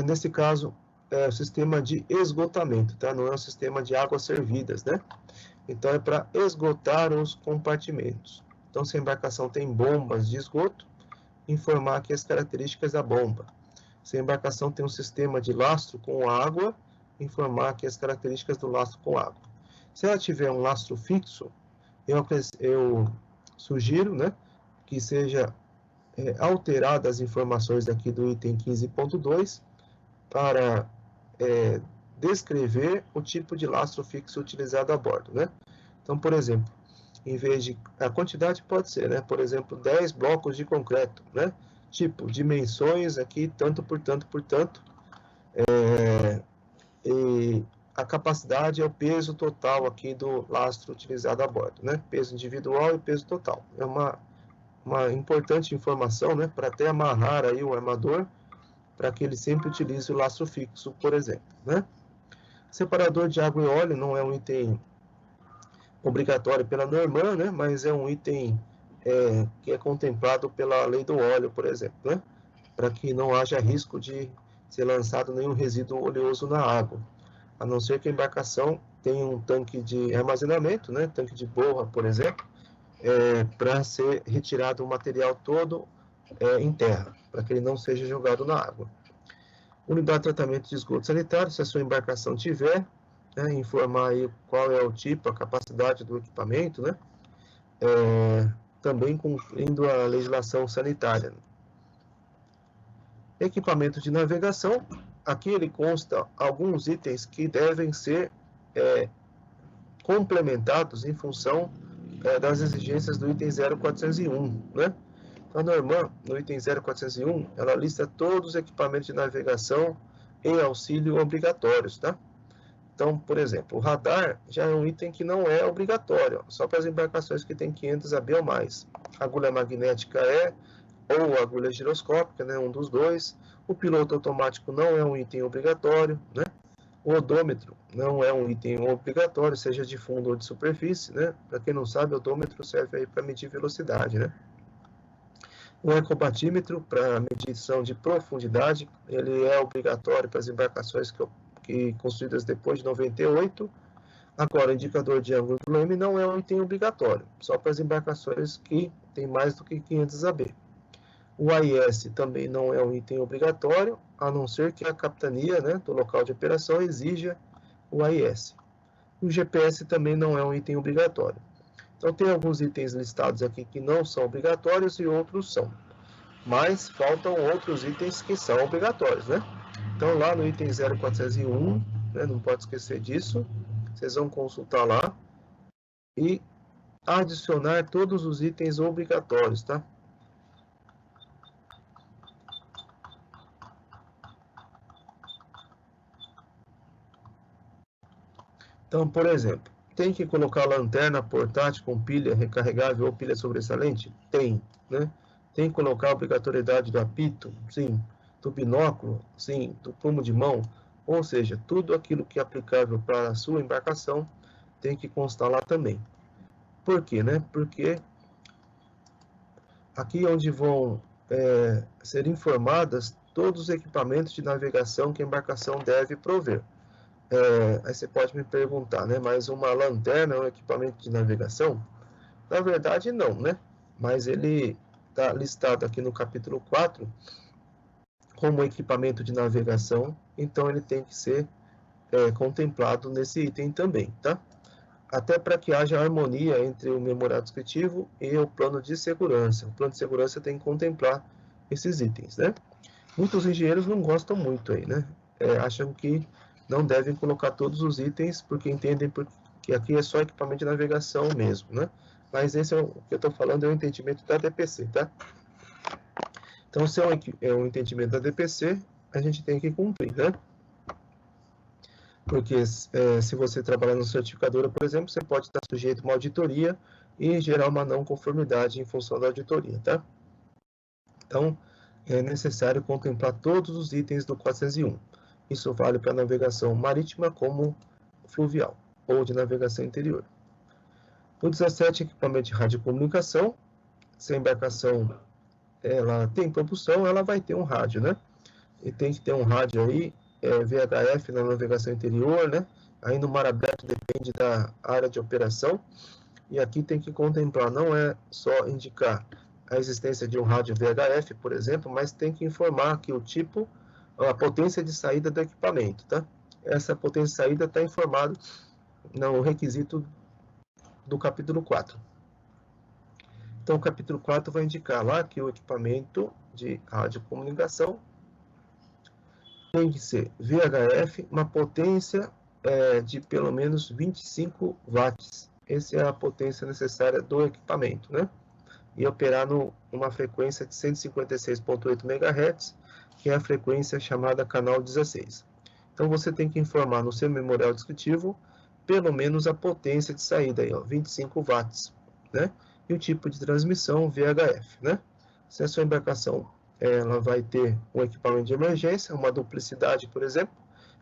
Nesse caso, é o sistema de esgotamento, tá? Não é o sistema de águas servidas, né? Então, é para esgotar os compartimentos. Então, se a embarcação tem bombas de esgoto, informar aqui as características da bomba. Se a embarcação tem um sistema de lastro com água, informar aqui as características do lastro com água. Se ela tiver um lastro fixo, eu sugiro, né, que seja alteradas as informações aqui do item 15.2 para descrever o tipo de lastro fixo utilizado a bordo, né? Então, por exemplo, em vez de... A quantidade pode ser, né? Por exemplo, 10 blocos de concreto, né? Tipo, dimensões aqui, tanto por tanto por tanto. E a capacidade é o peso total aqui do lastro utilizado a bordo, né? Peso individual e peso total. É uma importante informação, né? Para até amarrar aí o armador, para que ele sempre utilize o lastro fixo, por exemplo, né? Separador de água e óleo não é um item obrigatório pela Norman, né? Mas é um item que é contemplado pela lei do óleo, por exemplo, né? Para que não haja risco de ser lançado nenhum resíduo oleoso na água, a não ser que a embarcação tenha um tanque de armazenamento, né? Tanque de borra, por exemplo, para ser retirado o material todo em terra, para que ele não seja jogado na água. Unidade de tratamento de esgoto sanitário, se a sua embarcação tiver, né, informar aí qual é o tipo, a capacidade do equipamento, né, também cumprindo a legislação sanitária. Equipamento de navegação, aqui ele consta alguns itens que devem ser complementados em função das exigências do item 0401, né? A Norman, no item 0401, ela lista todos os equipamentos de navegação em auxílio obrigatórios, tá? Então, por exemplo, o radar já é um item que não é obrigatório, só para as embarcações que têm 500 AB ou mais. A agulha magnética ou agulha giroscópica, né, um dos dois. O piloto automático não é um item obrigatório, né? O odômetro não é um item obrigatório, seja de fundo ou de superfície, né? Para quem não sabe, o odômetro serve aí para medir velocidade, né? O ecobatímetro, para medição de profundidade, ele é obrigatório para as embarcações que construídas depois de 98. Agora, o indicador de ângulo do leme não é um item obrigatório, só para as embarcações que têm mais do que 500 AB. O AIS também não é um item obrigatório, a não ser que a capitania, né, do local de operação exija o AIS. O GPS também não é um item obrigatório. Então, tem alguns itens listados aqui que não são obrigatórios e outros são. Mas faltam outros itens que são obrigatórios, né? Então, lá no item 0401, né, não pode esquecer disso, vocês vão consultar lá e adicionar todos os itens obrigatórios, tá? Então, por exemplo, tem que colocar lanterna portátil com pilha recarregável ou pilha sobressalente? Tem, né? Tem que colocar a obrigatoriedade do apito? Sim. Do binóculo? Sim. Do plumo de mão? Ou seja, tudo aquilo que é aplicável para a sua embarcação tem que constar lá também. Por quê, né? Porque aqui é onde vão ser informadas todos os equipamentos de navegação que a embarcação deve prover. Aí você pode me perguntar, né? Mas uma lanterna é um equipamento de navegação? Na verdade, não, né? Mas ele está listado aqui no capítulo 4 como equipamento de navegação, então ele tem que ser contemplado nesse item também, tá? Até para que haja harmonia entre o memorado descritivo e o plano de segurança. O plano de segurança tem que contemplar esses itens, né? Muitos engenheiros não gostam muito aí, né? Acham que não devem colocar todos os itens porque entendem que aqui é só equipamento de navegação mesmo, né? Mas esse o que eu estou falando é o entendimento da DPC, tá? Então, se é um entendimento da DPC, a gente tem que cumprir, né? Porque se você trabalhar no certificadora, por exemplo, você pode estar sujeito a uma auditoria e gerar uma não conformidade em função da auditoria, tá? Então, é necessário contemplar todos os itens do 401. Isso vale para navegação marítima como fluvial ou de navegação interior. O 17, equipamento de radiocomunicação. Se a embarcação ela tem propulsão, ela vai ter um rádio, né? E tem que ter um rádio aí, VHF na navegação interior, né? Aí no mar aberto depende da área de operação. E aqui tem que contemplar, não é só indicar a existência de um rádio VHF, por exemplo, mas tem que informar que o tipo, a potência de saída do equipamento, tá? Essa potência de saída está informado no requisito do capítulo 4. Então, o capítulo 4 vai indicar lá que o equipamento de radiocomunicação tem que ser VHF, uma potência de pelo menos 25 watts. Essa é a potência necessária do equipamento, né? E operar numa frequência de 156.8 MHz, que é a frequência chamada canal 16. Então, você tem que informar no seu memorial descritivo pelo menos a potência de saída, aí, ó, 25 watts, né? E o tipo de transmissão VHF, né? Se a sua embarcação ela vai ter um equipamento de emergência, uma duplicidade, por exemplo,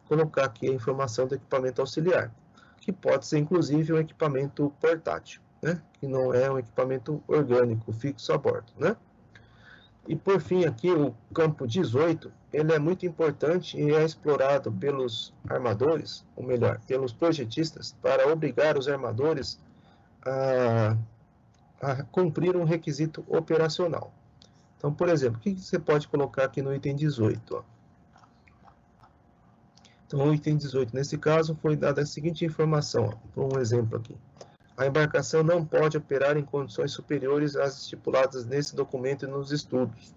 colocar aqui a informação do equipamento auxiliar, que pode ser inclusive um equipamento portátil, né? Que não é um equipamento orgânico fixo a bordo, né? E por fim aqui o campo 18, ele é muito importante e é explorado pelos armadores, ou melhor, pelos projetistas, para obrigar os armadores a cumprir um requisito operacional. Então, por exemplo, o que você pode colocar aqui no item 18? Ó? Então, o item 18, nesse caso, foi dada a seguinte informação, por um exemplo aqui. A embarcação não pode operar em condições superiores às estipuladas nesse documento e nos estudos.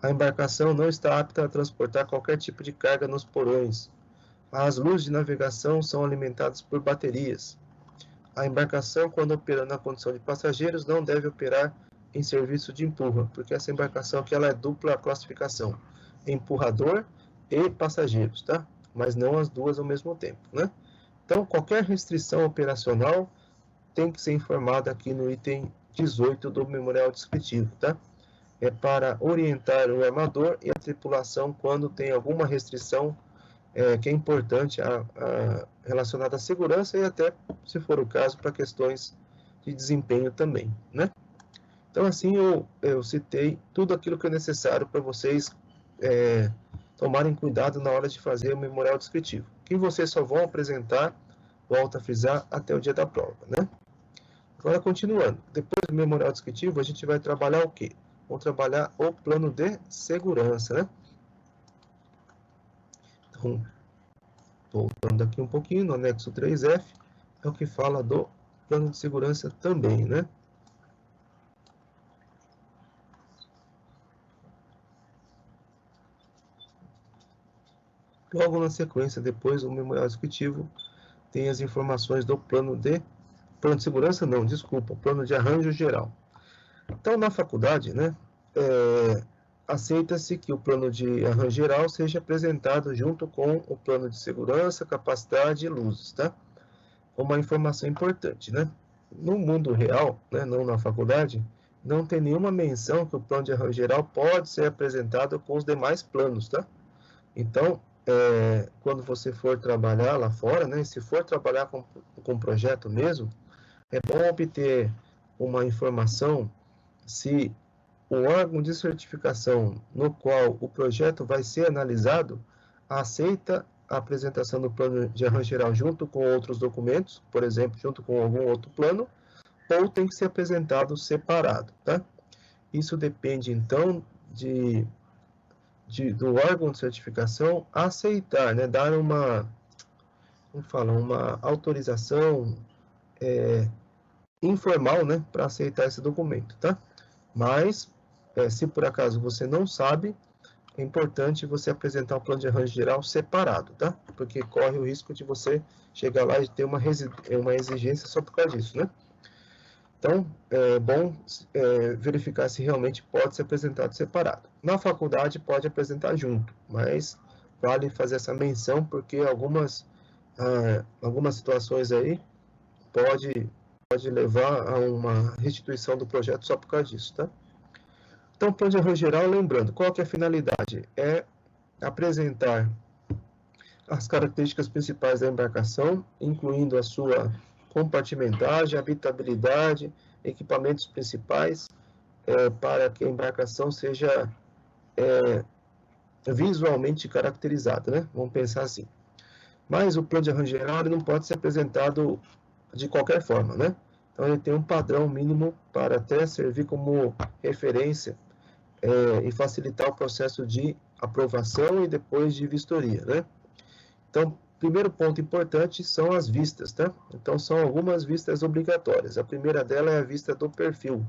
A embarcação não está apta a transportar qualquer tipo de carga nos porões. As luzes de navegação são alimentadas por baterias. A embarcação, quando operando na condição de passageiros, não deve operar em serviço de empurra, porque essa embarcação aqui ela é dupla classificação, empurrador e passageiros, tá? Mas não as duas ao mesmo tempo, né? Então, qualquer restrição operacional tem que ser informada aqui no item 18 do memorial descritivo, tá? É para orientar o armador e a tripulação quando tem alguma restrição que é importante relacionada à segurança e até, se for o caso, para questões de desempenho também, né? Então, assim, eu citei tudo aquilo que é necessário para vocês tomarem cuidado na hora de fazer o memorial descritivo, que vocês só vão apresentar, volto a frisar, até o dia da prova, né? Agora, continuando, depois do memorial descritivo, a gente vai trabalhar o quê? Vamos trabalhar o plano de segurança, né? Então, voltando aqui um pouquinho, no anexo 3F, é o que fala do plano de segurança também, né? Logo na sequência, depois, o memorial descritivo tem as informações do plano de segurança, não, desculpa, plano de arranjo geral. Então, na faculdade, né, aceita-se que o plano de arranjo geral seja apresentado junto com o plano de segurança, capacidade e luzes, tá? Uma informação importante, né? No mundo real, né, não na faculdade, não tem nenhuma menção que o plano de arranjo geral pode ser apresentado com os demais planos, tá? Então, quando você for trabalhar lá fora, né, se for trabalhar com projeto mesmo, é bom obter uma informação se o órgão de certificação no qual o projeto vai ser analisado aceita a apresentação do plano de arranjo geral junto com outros documentos, por exemplo, junto com algum outro plano, ou tem que ser apresentado separado, tá? Isso depende, então, do órgão de certificação aceitar, né, dar uma autorização informal, né, para aceitar esse documento, tá? Mas, se por acaso você não sabe, é importante você apresentar um plano de arranjo geral separado, tá? Porque corre o risco de você chegar lá e ter uma exigência só por causa disso, né? Então, é bom verificar se realmente pode ser apresentado separado. Na faculdade pode apresentar junto, mas vale fazer essa menção porque algumas situações aí pode levar a uma restituição do projeto só por causa disso, tá? Então, plano de arranjo geral, lembrando, qual que é a finalidade? É apresentar as características principais da embarcação, incluindo a sua compartimentagem, habitabilidade, equipamentos principais, para que a embarcação seja visualmente caracterizada, né? Vamos pensar assim. Mas o plano de arranjo geral ele não pode ser apresentado de qualquer forma, né? Então, ele tem um padrão mínimo para até servir como referência e facilitar o processo de aprovação e depois de vistoria, né? Então, primeiro ponto importante são as vistas, tá? Então, são algumas vistas obrigatórias. A primeira delas é a vista do perfil,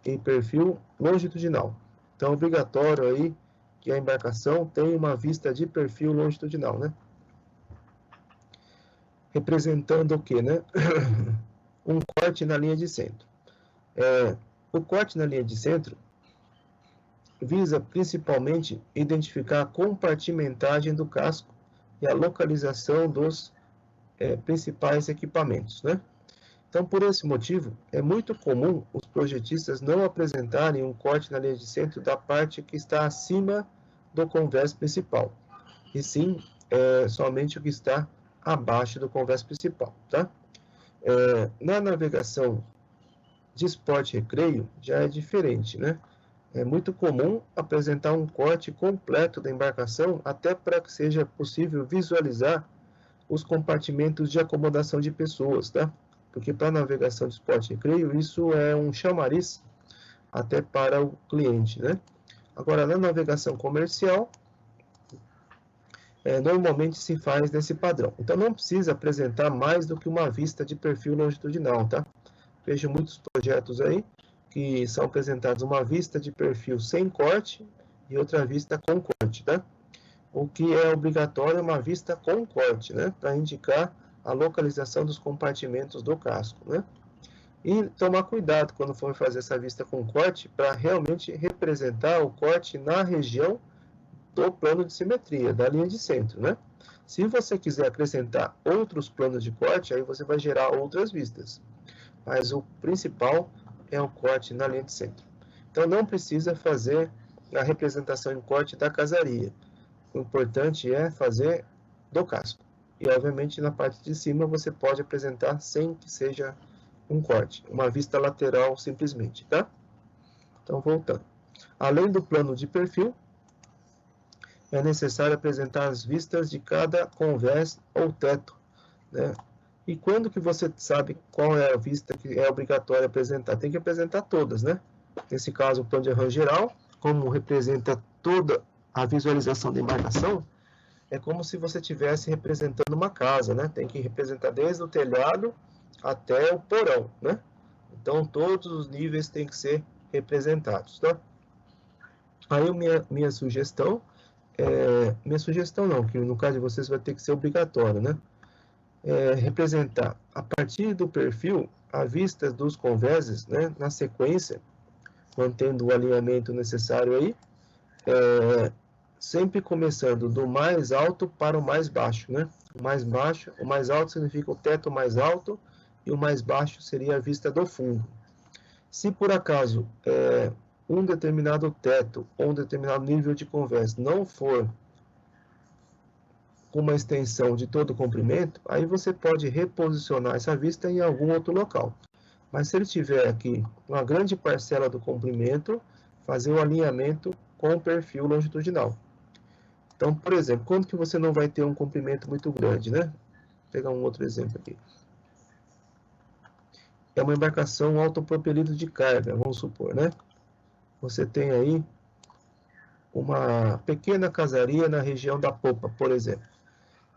em perfil longitudinal. Então, é obrigatório aí que a embarcação tenha uma vista de perfil longitudinal, né? Representando o quê, né? Um corte na linha de centro. O corte na linha de centro visa principalmente identificar a compartimentagem do casco e a localização dos principais equipamentos, né? Então, por esse motivo, é muito comum os projetistas não apresentarem um corte na linha de centro da parte que está acima do convés principal, e sim somente o que está abaixo do convés principal, tá? Na navegação de esporte e recreio já é diferente, né? É muito comum apresentar um corte completo da embarcação até para que seja possível visualizar os compartimentos de acomodação de pessoas, tá? Porque para navegação de esporte e recreio, isso é um chamariz até para o cliente, né? Agora, na navegação comercial, normalmente se faz nesse padrão. Então, não precisa apresentar mais do que uma vista de perfil longitudinal, tá? Vejo muitos projetos aí que são apresentados uma vista de perfil sem corte e outra vista com corte, tá? O que é obrigatório é uma vista com corte, né? Para indicar a localização dos compartimentos do casco, né? E tomar cuidado quando for fazer essa vista com corte para realmente representar o corte na região do plano de simetria, da linha de centro, né? Se você quiser acrescentar outros planos de corte, aí você vai gerar outras vistas. Mas o principal é o corte na linha de centro. Então, não precisa fazer a representação em corte da casaria. O importante é fazer do casco. E, obviamente, na parte de cima você pode apresentar sem que seja um corte, uma vista lateral simplesmente, tá? Então, voltando. Além do plano de perfil, é necessário apresentar as vistas de cada convés ou teto, né? E quando que você sabe qual é a vista que é obrigatório apresentar? Tem que apresentar todas, né? Nesse caso, o plano de arranjo geral, como representa toda a visualização da embarcação, é como se você estivesse representando uma casa, né? Tem que representar desde o telhado até o porão, né? Então, todos os níveis têm que ser representados, tá? Aí, minha sugestão não, que no caso de vocês vai ter que ser obrigatório, né? Representar a partir do perfil a vista dos convéses, né, na sequência, mantendo o alinhamento necessário aí, sempre começando do mais alto para o mais baixo, né? O mais alto significa o teto mais alto e o mais baixo seria a vista do fundo. Se por acaso um determinado teto ou um determinado nível de convés não for com uma extensão de todo o comprimento, aí você pode reposicionar essa vista em algum outro local. Mas se ele tiver aqui uma grande parcela do comprimento, fazer o alinhamento com o perfil longitudinal. Então, por exemplo, quando que você não vai ter um comprimento muito grande, né? Vou pegar um outro exemplo aqui. É uma embarcação autopropelido de carga, vamos supor, né? Você tem aí uma pequena casaria na região da popa, por exemplo.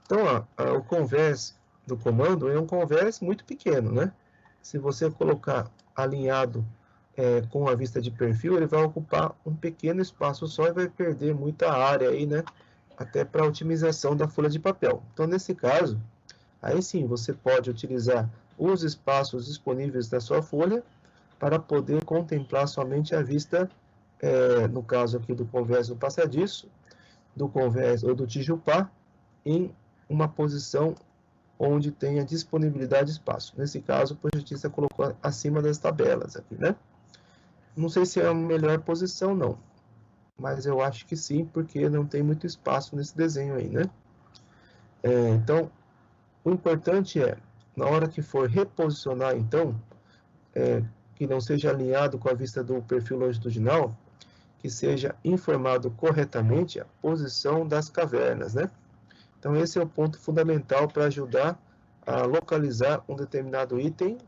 Então, o convés do comando é um convés muito pequeno, né? Se você colocar alinhado com a vista de perfil, ele vai ocupar um pequeno espaço só e vai perder muita área aí, né? Até para otimização da folha de papel. Então, nesse caso, aí sim, você pode utilizar os espaços disponíveis da sua folha para poder contemplar somente a vista, no caso aqui do convés do passadiço, do convés ou do tijupá, em uma posição onde tenha disponibilidade de espaço. Nesse caso, o projetista colocou acima das tabelas aqui, né? Não sei se é a melhor posição, não. Mas eu acho que sim, porque não tem muito espaço nesse desenho aí, né? Então, o importante é, na hora que for reposicionar, então, que não seja alinhado com a vista do perfil longitudinal, que seja informado corretamente a posição das cavernas, né? Então, esse é o ponto fundamental para ajudar a localizar um determinado item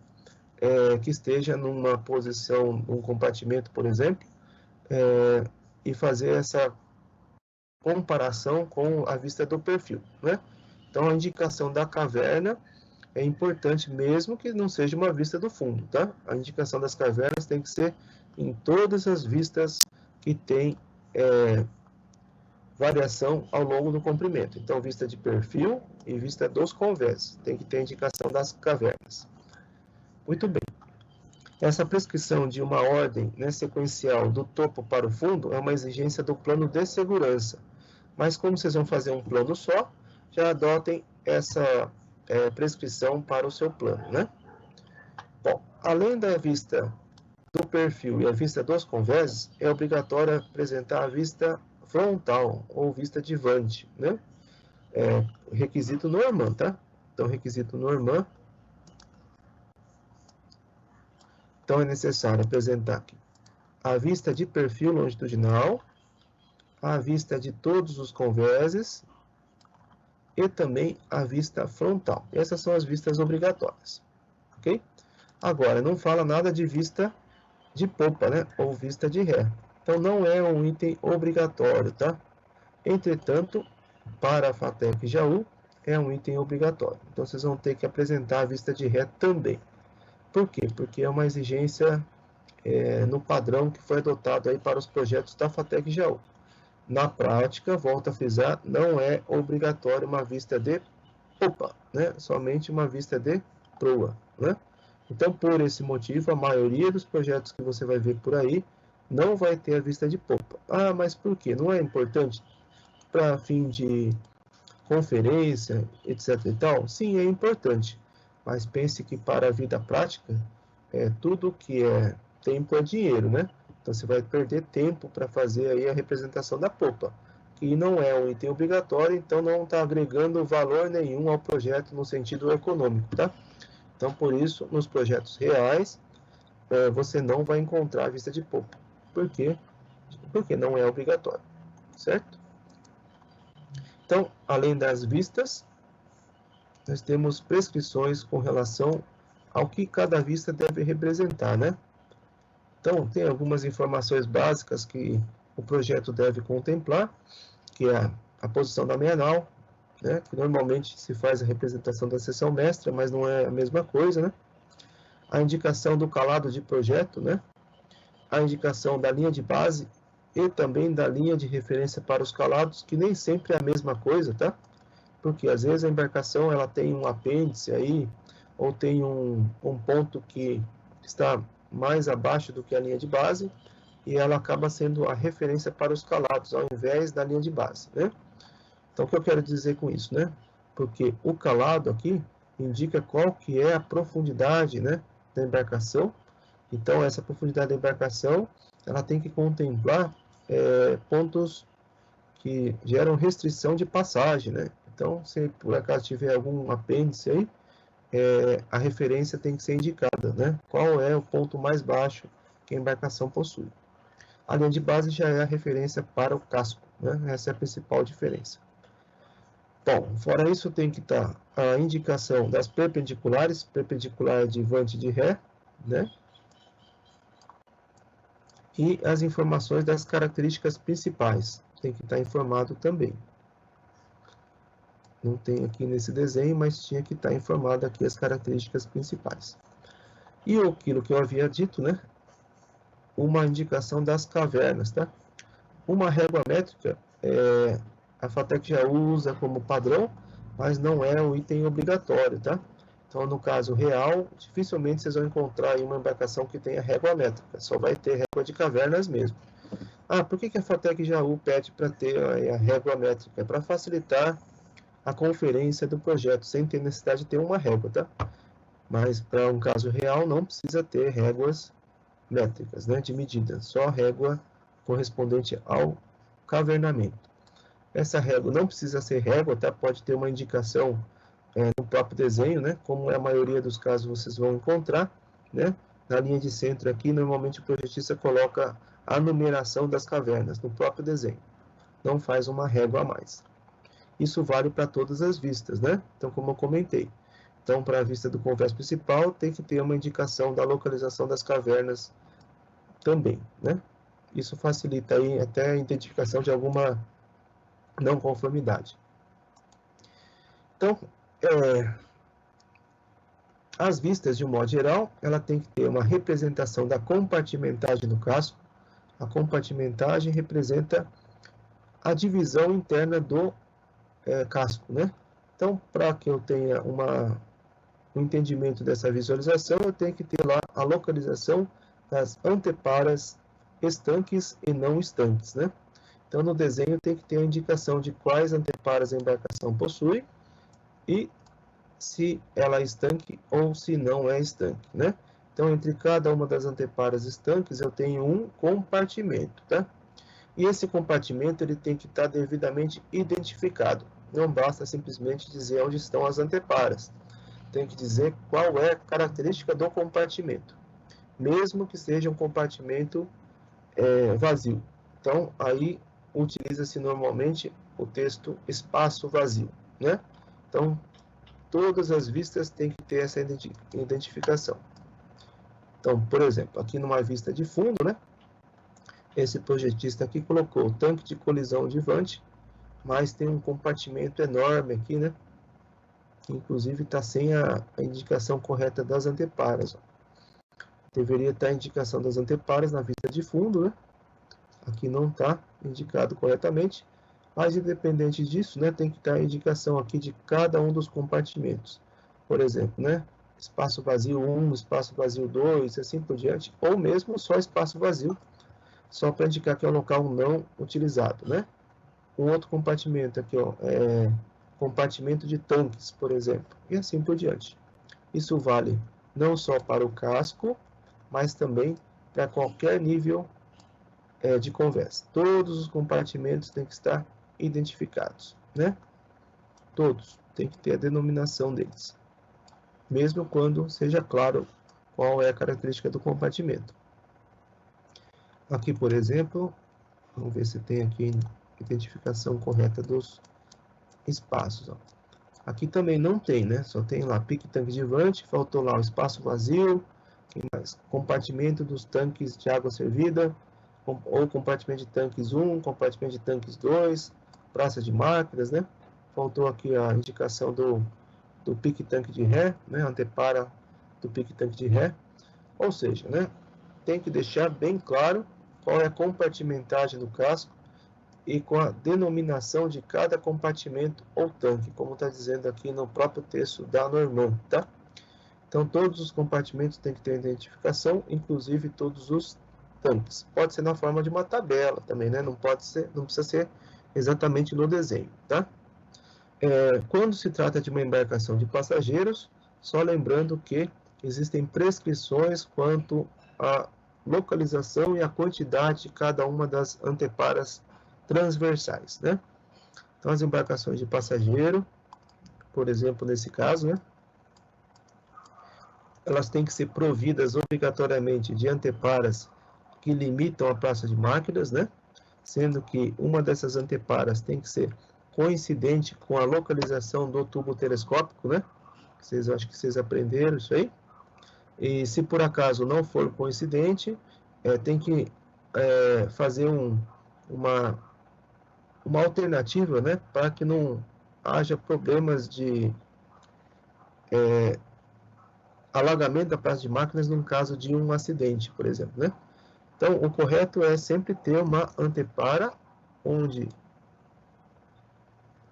que esteja numa posição, num compartimento, por exemplo, e fazer essa comparação com a vista do perfil, né? Então, a indicação da caverna é importante mesmo que não seja uma vista do fundo, tá? A indicação das cavernas tem que ser em todas as vistas que tem variação ao longo do comprimento. Então, vista de perfil e vista dos convés. Tem que ter a indicação das cavernas. Muito bem. Essa prescrição de uma ordem, né, sequencial do topo para o fundo é uma exigência do plano de segurança. Mas como vocês vão fazer um plano só, já adotem essa prescrição para o seu plano, né? Bom, além da vista do perfil e a vista dos convéses, é obrigatório apresentar a vista frontal ou vista de Vante, né? Requisito Norman, tá? Então, requisito Norman. Então, é necessário apresentar aqui a vista de perfil longitudinal, a vista de todos os convéses e também a vista frontal. Essas são as vistas obrigatórias, ok? Agora, não fala nada de vista de popa, né? Ou vista de ré. Então, não é um item obrigatório, tá? Entretanto, para a FATEC Jaú, é um item obrigatório. Então, vocês vão ter que apresentar a vista de ré também. Por quê? Porque é uma exigência no padrão que foi adotado aí para os projetos da FATEC Jaú. Na prática, volto a frisar, não é obrigatório uma vista de popa, né? Somente uma vista de proa, né? Então, por esse motivo, a maioria dos projetos que você vai ver por aí não vai ter a vista de popa. Ah, mas por quê? Não é importante para fim de conferência, etc e tal? Sim, é importante, mas pense que para a vida prática, tudo que é tempo é dinheiro, né? Então você vai perder tempo para fazer aí a representação da popa, que não é um item obrigatório, então não está agregando valor nenhum ao projeto no sentido econômico, tá? Então, por isso, nos projetos reais, você não vai encontrar a vista de popa. Por quê? Porque não é obrigatório, certo? Então, além das vistas, nós temos prescrições com relação ao que cada vista deve representar, né? Então, tem algumas informações básicas que o projeto deve contemplar, que é a posição da meia nau, né? Que normalmente se faz a representação da seção mestra, mas não é a mesma coisa, né? A indicação do calado de projeto, né? A indicação da linha de base e também da linha de referência para os calados, que nem sempre é a mesma coisa, tá? Porque às vezes a embarcação ela tem um apêndice aí, ou tem um ponto que está mais abaixo do que a linha de base, e ela acaba sendo a referência para os calados, ao invés da linha de base, né? Então, o que eu quero dizer com isso, né? Porque o calado aqui indica qual que é a profundidade, né, da embarcação. Então, essa profundidade da embarcação, ela tem que contemplar pontos que geram restrição de passagem, né? Então, se por acaso tiver algum apêndice aí, a referência tem que ser indicada, né? Qual é o ponto mais baixo que a embarcação possui. A linha de base já é a referência para o casco, né? Essa é a principal diferença. Bom, fora isso tem que estar a indicação das perpendiculares, perpendicular de vante de ré, né? E as informações das características principais, tem que estar informado também. Não tem aqui nesse desenho, mas tinha que estar informado aqui as características principais. E aquilo que eu havia dito, né? uma indicação das cavernas, tá? Uma régua métrica, a FATEC já usa como padrão, mas não é um item obrigatório, tá? Então, no caso real, dificilmente vocês vão encontrar aí uma embarcação que tenha régua métrica, só vai ter régua de cavernas mesmo. Ah, por que a FATEC Jaú pede para ter a régua métrica? É para facilitar a conferência do projeto, sem ter necessidade de ter uma régua, tá? Mas para um caso real não precisa ter réguas métricas, né, de medida, só régua correspondente ao cavernamento. Essa régua não precisa ser régua, tá? Pode ter uma indicação no próprio desenho, né? Como é a maioria dos casos vocês vão encontrar, né? Na linha de centro aqui, normalmente o projetista coloca a numeração das cavernas no próprio desenho, não faz uma régua a mais. Isso vale para todas as vistas, né? Então, como eu comentei, então para a vista do convés principal tem que ter uma indicação da localização das cavernas também, né? Isso facilita aí até a identificação de alguma não conformidade. Então, as vistas, de um modo geral, ela tem que ter uma representação da compartimentagem do casco. A compartimentagem representa a divisão interna do casco, né? Então, para que eu tenha um entendimento dessa visualização, eu tenho que ter lá a localização das anteparas estanques e não estanques, né? Então, no desenho tem que ter a indicação de quais anteparas a embarcação possui e se ela é estanque ou se não é estanque, né? Então, entre cada uma das anteparas estanques, eu tenho um compartimento, tá? E esse compartimento, ele tem que estar devidamente identificado. Não basta simplesmente dizer onde estão as anteparas. Tem que dizer qual é a característica do compartimento, mesmo que seja um compartimento vazio. Então, aí utiliza-se normalmente o texto espaço vazio, né? Então, todas as vistas têm que ter essa identificação. Então, por exemplo, aqui numa vista de fundo, né? Esse projetista aqui colocou o tanque de colisão de Vante, mas tem um compartimento enorme aqui, né? Que inclusive está sem a indicação correta das anteparas. Ó. Deveria estar a indicação das anteparas na vista de fundo, né? Aqui não está indicado corretamente, mas independente disso, né, tem que estar a indicação aqui de cada um dos compartimentos. Por exemplo, né, espaço vazio 1, espaço vazio 2, assim por diante, ou mesmo só espaço vazio, só para indicar que é um local não utilizado, né? Um outro compartimento aqui, ó, compartimento de tanques, por exemplo, e assim por diante. Isso vale não só para o casco, mas também para qualquer nível de convés. Todos os compartimentos têm que estar identificados, né? Todos têm que ter a denominação deles, mesmo quando seja claro qual é a característica do compartimento. Aqui, por exemplo, vamos ver se tem aqui a identificação correta dos espaços. Ó. Aqui também não tem, né? Só tem lá pique tanque de Vante, faltou lá o espaço vazio, compartimento dos tanques de água servida, ou compartimento de tanques 1, compartimento de tanques 2, praça de máquinas, né? Faltou aqui a indicação do pique tanque de ré, né? Antepara do pique tanque de ré. Ou seja, né? Tem que deixar bem claro qual é a compartimentagem do casco e com a denominação de cada compartimento ou tanque, como está dizendo aqui no próprio texto da Normand, tá? Então, todos os compartimentos têm que ter identificação, inclusive todos os tanques. Pode ser na forma de uma tabela também, né? Não precisa ser exatamente no desenho, tá? Quando se trata de uma embarcação de passageiros, só lembrando que existem prescrições quanto à localização e a quantidade de cada uma das anteparas transversais, né? Então, as embarcações de passageiro, por exemplo, nesse caso, né? Elas têm que ser providas obrigatoriamente de anteparas que limitam a praça de máquinas, né? Sendo que uma dessas anteparas tem que ser coincidente com a localização do tubo telescópico, né? Acho que vocês aprenderam isso aí. E se por acaso não for coincidente, tem que fazer uma alternativa, né? Para que não haja problemas de alagamento da praça de máquinas num caso de um acidente, por exemplo, né? Então, o correto é sempre ter uma antepara onde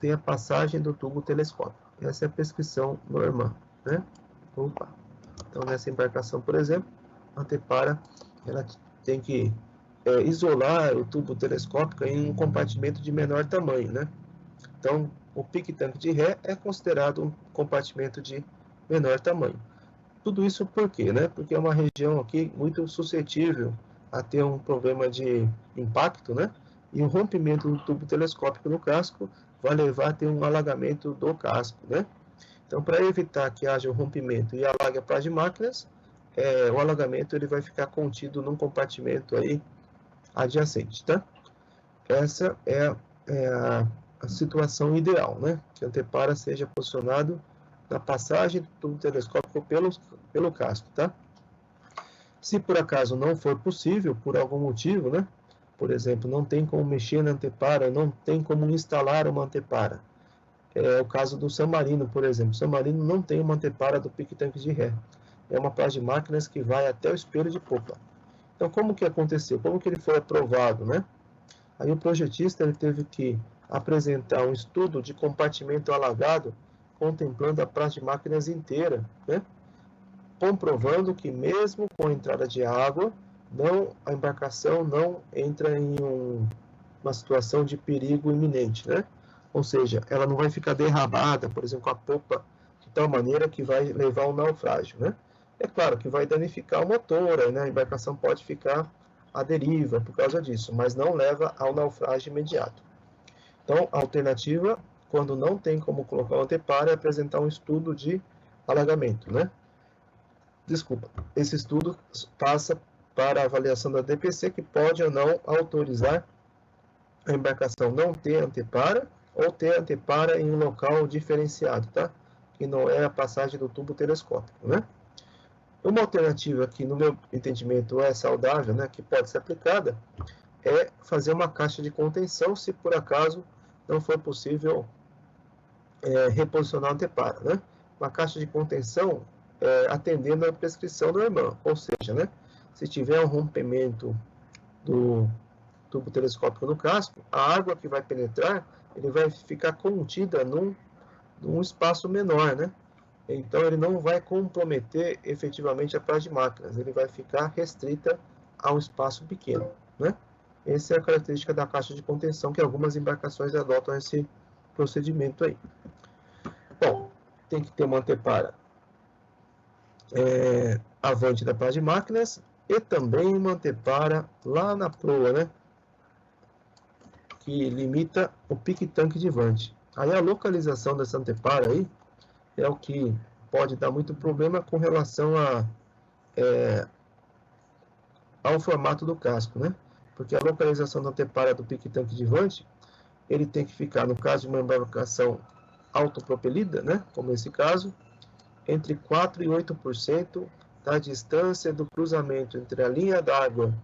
tem a passagem do tubo telescópico. Essa é a prescrição normal, né? Opa. Então, nessa embarcação, por exemplo, a antepara, ela tem que isolar o tubo telescópico em um compartimento de menor tamanho, né? Então, o pique-tanque de ré é considerado um compartimento de menor tamanho. Tudo isso por quê, né? Porque é uma região aqui muito suscetível a ter um problema de impacto, né? E o rompimento do tubo telescópico no casco vai levar a ter um alagamento do casco, né? Então, para evitar que haja o rompimento e alague a praia de máquinas, o alagamento ele vai ficar contido num compartimento aí adjacente, tá? Essa é a situação ideal, né? Que o antepara seja posicionado na passagem do tubo telescópico pelo casco, tá? Se por acaso não for possível, por algum motivo, né? Por exemplo, não tem como mexer na antepara, não tem como instalar uma antepara. É o caso do San Marino, por exemplo. O San Marino não tem uma antepara do pique-tanque de ré. É uma praia de máquinas que vai até o espelho de popa. Então, como que aconteceu? Como que ele foi aprovado, né? Aí o projetista ele teve que apresentar um estudo de compartimento alagado, contemplando a praça de máquinas inteira, né? Comprovando que mesmo com a entrada de água, a embarcação não entra em uma situação de perigo iminente, né? Ou seja, ela não vai ficar derrabada, por exemplo, com a popa de tal maneira que vai levar ao naufrágio, né? É claro que vai danificar o motor, né? A embarcação pode ficar à deriva por causa disso, mas não leva ao naufrágio imediato. Então, a alternativa, quando não tem como colocar o anteparo, é apresentar um estudo de alagamento, né? Desculpa, esse estudo passa para a avaliação da DPC, que pode ou não autorizar a embarcação não ter antepara ou ter antepara em um local diferenciado, tá? Que não é a passagem do tubo telescópico, né? Uma alternativa que, no meu entendimento, é saudável, né, que pode ser aplicada, é fazer uma caixa de contenção, se por acaso não for possível reposicionar o antepara, né? Uma caixa de contenção atendendo à prescrição normal, ou seja, né, se tiver um rompimento do tubo telescópico no casco, a água que vai penetrar, ele vai ficar contida num espaço menor, né? Então, ele não vai comprometer efetivamente a praia de máquinas, ele vai ficar restrita a um espaço pequeno, né? Essa é a característica da caixa de contenção, que algumas embarcações adotam esse procedimento aí. Bom, tem que ter uma antepara avante da praia de máquinas e também uma antepara lá na proa, né? Que limita o pique-tanque de vante. Aí a localização dessa antepara aí é o que pode dar muito problema com relação ao formato do casco, né? Porque a localização da antepara do pique-tanque de vante, ele tem que ficar, no caso de uma embarcação autopropelida, né? Como esse caso, entre 4% e 8% da distância do cruzamento entre a linha d'água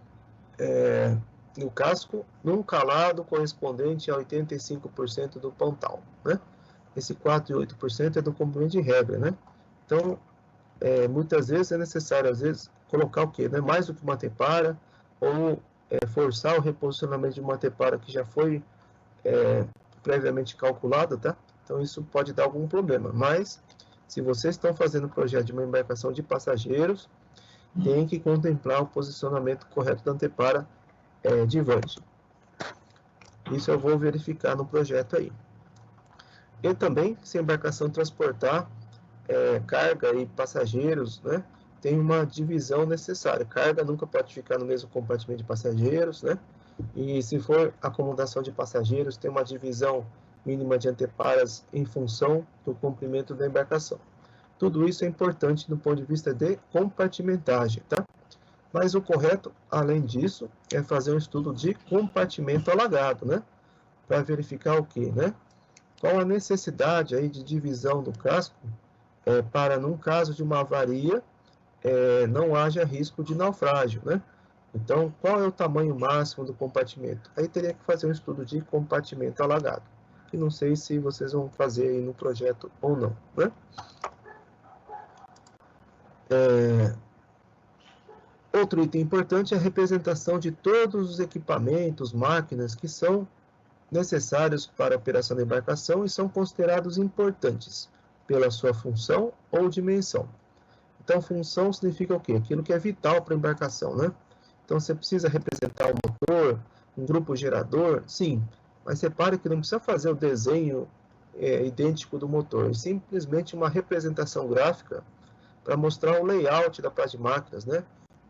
e o casco, num calado correspondente a 85% do pontal, né? Esse 4% e 8% é do comprimento de regra, né? Então, muitas vezes é necessário, às vezes, colocar o quê? Né? Mais do que uma antepara, ou forçar o reposicionamento de uma antepara que já foi previamente calculada, tá? Então, isso pode dar algum problema. Mas, se vocês estão fazendo o projeto de uma embarcação de passageiros, tem que contemplar o posicionamento correto da antepara de vante. Isso eu vou verificar no projeto aí. E também, se a embarcação transportar carga e passageiros, né, tem uma divisão necessária. Carga nunca pode ficar no mesmo compartimento de passageiros, né? E se for acomodação de passageiros, tem uma divisão mínima de anteparas em função do comprimento da embarcação. Tudo isso é importante do ponto de vista de compartimentagem, tá? Mas o correto, além disso, é fazer um estudo de compartimento alagado, né? Para verificar o quê, né? Qual a necessidade aí de divisão do casco para, num caso de uma avaria, não haja risco de naufrágio, né? Então, qual é o tamanho máximo do compartimento? Aí teria que fazer um estudo de compartimento alagado, que não sei se vocês vão fazer aí no projeto ou não, né? Outro item importante é a representação de todos os equipamentos, máquinas que são necessários para a operação da embarcação e são considerados importantes pela sua função ou dimensão. Então, função significa o quê? Aquilo que é vital para a embarcação, né? Então, você precisa representar um motor, um grupo gerador? Sim, mas repare que não precisa fazer o desenho idêntico do motor, é simplesmente uma representação gráfica para mostrar o layout da parte de máquinas, né?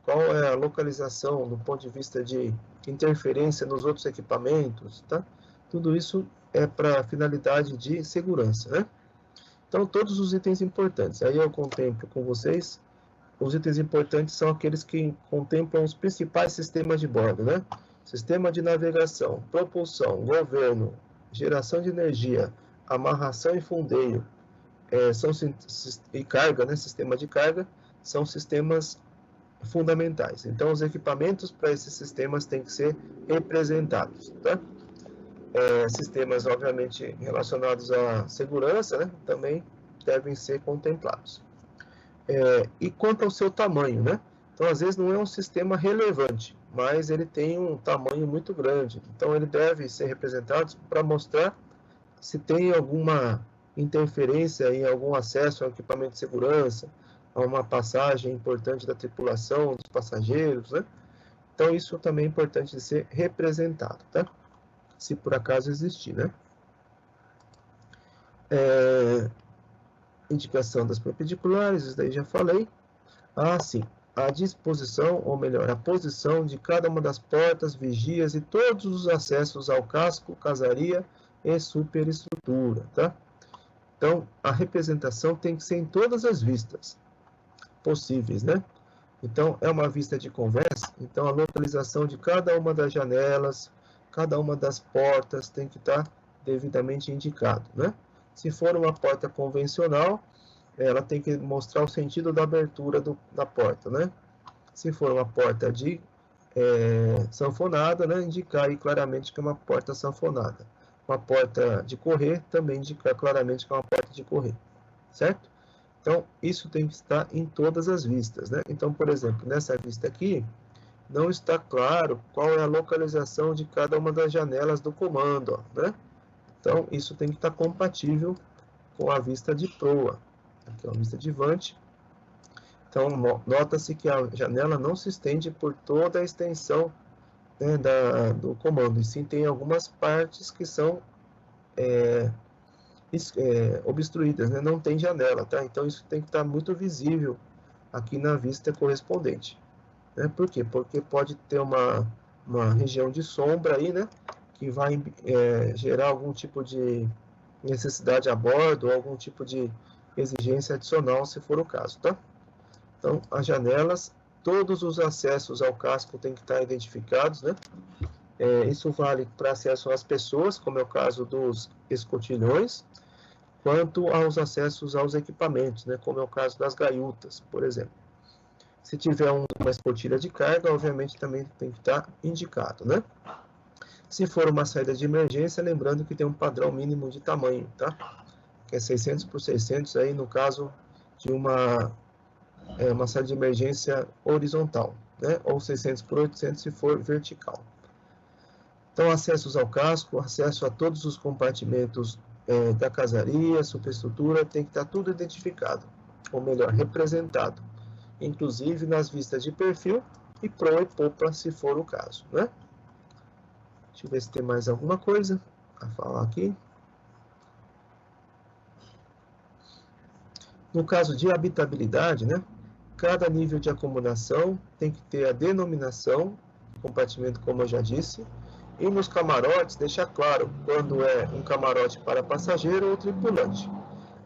Qual é a localização do ponto de vista de interferência nos outros equipamentos, tá? Tudo isso é para finalidade de segurança, né? Então, todos os itens importantes. Aí eu contemplo com vocês, os itens importantes são aqueles que contemplam os principais sistemas de bordo, né? Sistema de navegação, propulsão, governo, geração de energia, amarração e fundeio, e carga, né? Sistema de carga, são sistemas fundamentais. Então, os equipamentos para esses sistemas têm que ser representados, tá? Sistemas, obviamente, relacionados à segurança, né? Também devem ser contemplados. E quanto ao seu tamanho, né? Então, às vezes, não é um sistema relevante, mas ele tem um tamanho muito grande. Então, ele deve ser representado para mostrar se tem alguma interferência em algum acesso ao equipamento de segurança, a uma passagem importante da tripulação, dos passageiros, né? Então, isso também é importante de ser representado, tá? Se por acaso existir, né? Indicação das perpendiculares, isso daí já falei. Sim, a disposição, ou melhor, a posição de cada uma das portas, vigias e todos os acessos ao casco, casaria e superestrutura, tá? Então, a representação tem que ser em todas as vistas possíveis, né? Então, é uma vista de conversa, então a localização de cada uma das janelas, cada uma das portas tem que estar devidamente indicado, né? Se for uma porta convencional, ela tem que mostrar o sentido da abertura da porta, né? Se for uma porta de sanfonada, né? Indicar aí claramente que é uma porta sanfonada. Uma porta de correr também indicar claramente que é uma porta de correr, certo? Então, isso tem que estar em todas as vistas, né? Então, por exemplo, nessa vista aqui, não está claro qual é a localização de cada uma das janelas do comando, ó, né? Então, isso tem que estar compatível com a vista de proa. Aqui é uma vista de vante. Então, nota-se que a janela não se estende por toda a extensão, né, do comando, e sim tem algumas partes que são obstruídas, né? Não tem janela, tá? Então, isso tem que estar muito visível aqui na vista correspondente. Por quê? Porque pode ter uma região de sombra aí, né? Que vai gerar algum tipo de necessidade a bordo, ou algum tipo de exigência adicional, se for o caso, tá? Então, as janelas, todos os acessos ao casco têm que estar identificados, né? Isso vale para acesso às pessoas, como é o caso dos escotilhões, quanto aos acessos aos equipamentos, né? Como é o caso das gaiutas, por exemplo. Se tiver uma escotilha de carga, obviamente também tem que estar indicado, né? Se for uma saída de emergência, lembrando que tem um padrão mínimo de tamanho, tá? Que é 600 por 600 aí no caso de uma saída de emergência horizontal, né? Ou 600 por 800 se for vertical. Então, acessos ao casco, acesso a todos os compartimentos da casaria, superestrutura, tem que estar tudo identificado, ou melhor, representado, inclusive nas vistas de perfil e proa e popa, se for o caso, né? Deixa eu ver se tem mais alguma coisa a falar aqui. No caso de habitabilidade, né? Cada nível de acomodação tem que ter a denominação do compartimento, como eu já disse. E nos camarotes, deixar claro quando é um camarote para passageiro ou tripulante.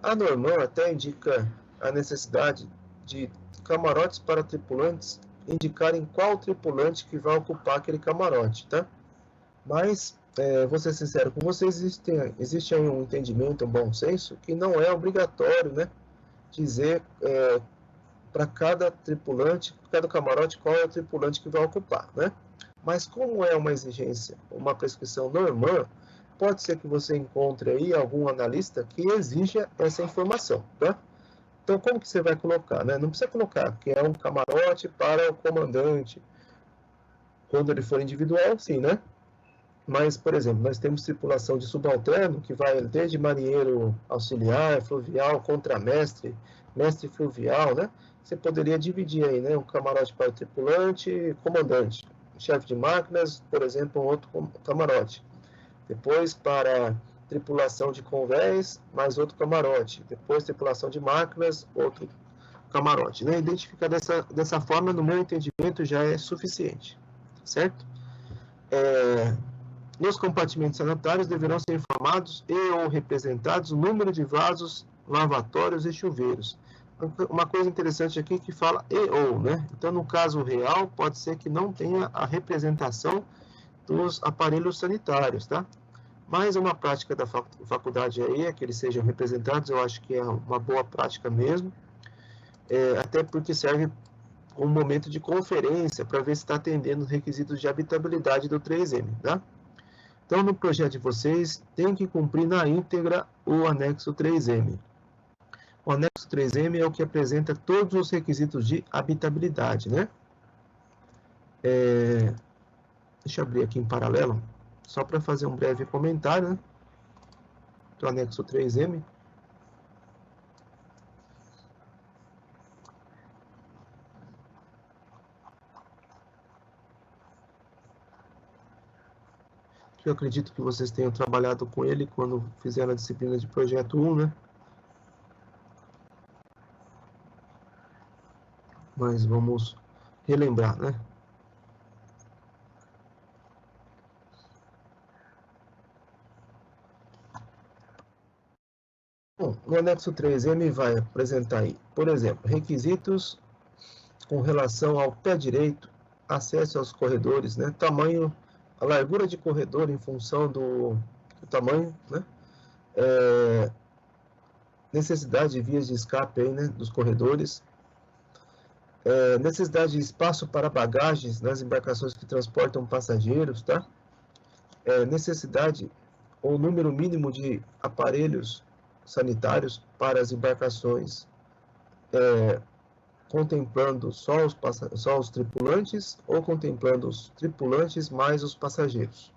A Norman até indica a necessidade de camarotes para tripulantes indicarem qual tripulante que vai ocupar aquele camarote, tá? Mas, vou ser sincero com vocês, existe aí um entendimento, um bom senso, que não é obrigatório, né, dizer para cada tripulante, cada camarote, qual é o tripulante que vai ocupar, né? Mas como é uma exigência, uma prescrição Norman, pode ser que você encontre aí algum analista que exija essa informação, tá? Então, como que você vai colocar, né? Não precisa colocar que é um camarote para o comandante. Quando ele for individual, sim, né? Mas, por exemplo, nós temos tripulação de subalterno, que vai desde marinheiro auxiliar, fluvial, contramestre, mestre fluvial, né? Você poderia dividir aí, né? Um camarote para o tripulante e comandante. Chefe de máquinas, por exemplo, um outro camarote. Depois, para tripulação de convés, mais outro camarote. Depois, tripulação de máquinas, outro camarote. Né? Identificar dessa forma, no meu entendimento, já é suficiente, certo? Nos compartimentos sanitários deverão ser informados e ou representados o número de vasos, lavatórios e chuveiros. Uma coisa interessante aqui que fala e ou, né? Então, no caso real, pode ser que não tenha a representação dos aparelhos sanitários, tá? Mas uma prática da faculdade aí é que eles sejam representados, eu acho que é uma boa prática mesmo, até porque serve como momento de conferência para ver se está atendendo os requisitos de habitabilidade do 3M, tá? Então, no projeto de vocês, tem que cumprir na íntegra o anexo 3M. O anexo 3M é o que apresenta todos os requisitos de habitabilidade, né? Deixa eu abrir aqui em paralelo, só para fazer um breve comentário, né? Do anexo 3M. Eu acredito que vocês tenham trabalhado com ele quando fizeram a disciplina de projeto 1, né? Mas vamos relembrar, né? Bom, o anexo 3M vai apresentar aí, por exemplo, requisitos com relação ao pé direito, acesso aos corredores, né? Tamanho, a largura de corredor em função do tamanho, né? Necessidade de vias de escape aí, né? Dos corredores. Necessidade de espaço para bagagens nas embarcações que transportam passageiros, tá? Necessidade ou número mínimo de aparelhos sanitários para as embarcações, contemplando só os tripulantes ou contemplando os tripulantes mais os passageiros.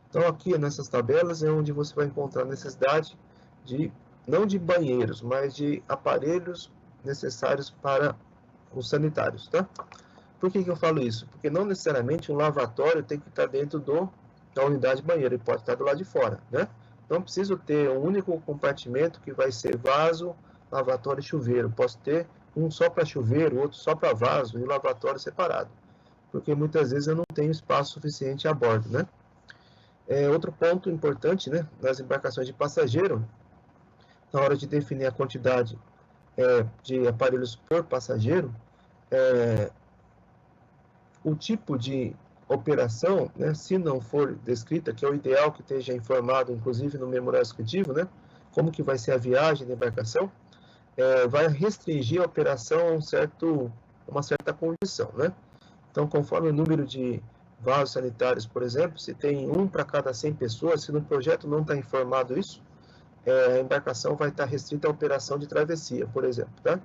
Então, aqui nessas tabelas é onde você vai encontrar necessidade de, não de banheiros, mas de aparelhos necessários para os sanitários, tá? Por que eu falo isso? Porque não necessariamente um lavatório tem que estar dentro da unidade banheiro, ele pode estar do lado de fora, né? Não preciso ter um único compartimento que vai ser vaso, lavatório e chuveiro. Posso ter um só para chuveiro, outro só para vaso e o lavatório separado. Porque muitas vezes eu não tenho espaço suficiente a bordo, né? Outro ponto importante, né? Nas embarcações de passageiro, na hora de definir a quantidade de aparelhos por passageiro, o tipo de operação, né, se não for descrita, que é o ideal que esteja informado, inclusive no memorial descritivo, né, como que vai ser a viagem da embarcação, vai restringir a operação a uma certa condição, né? Então, conforme o número de vasos sanitários, por exemplo, se tem um para cada 100 pessoas, se no projeto não está informado isso, a embarcação vai estar restrita à operação de travessia, por exemplo, tá?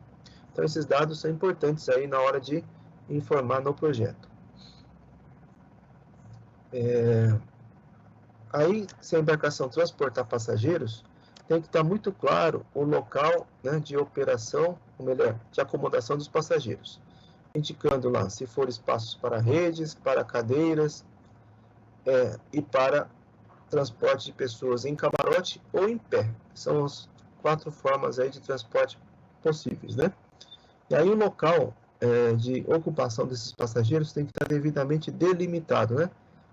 Então, esses dados são importantes aí na hora de informar no projeto. Aí, se a embarcação transportar passageiros, tem que estar muito claro o local, né, de operação, ou melhor, de acomodação dos passageiros, indicando lá se for espaços para redes, para cadeiras e para transporte de pessoas em camarote ou em pé. São as 4 formas aí de transporte possíveis, né? E aí o local de ocupação desses passageiros tem que estar devidamente delimitado, né?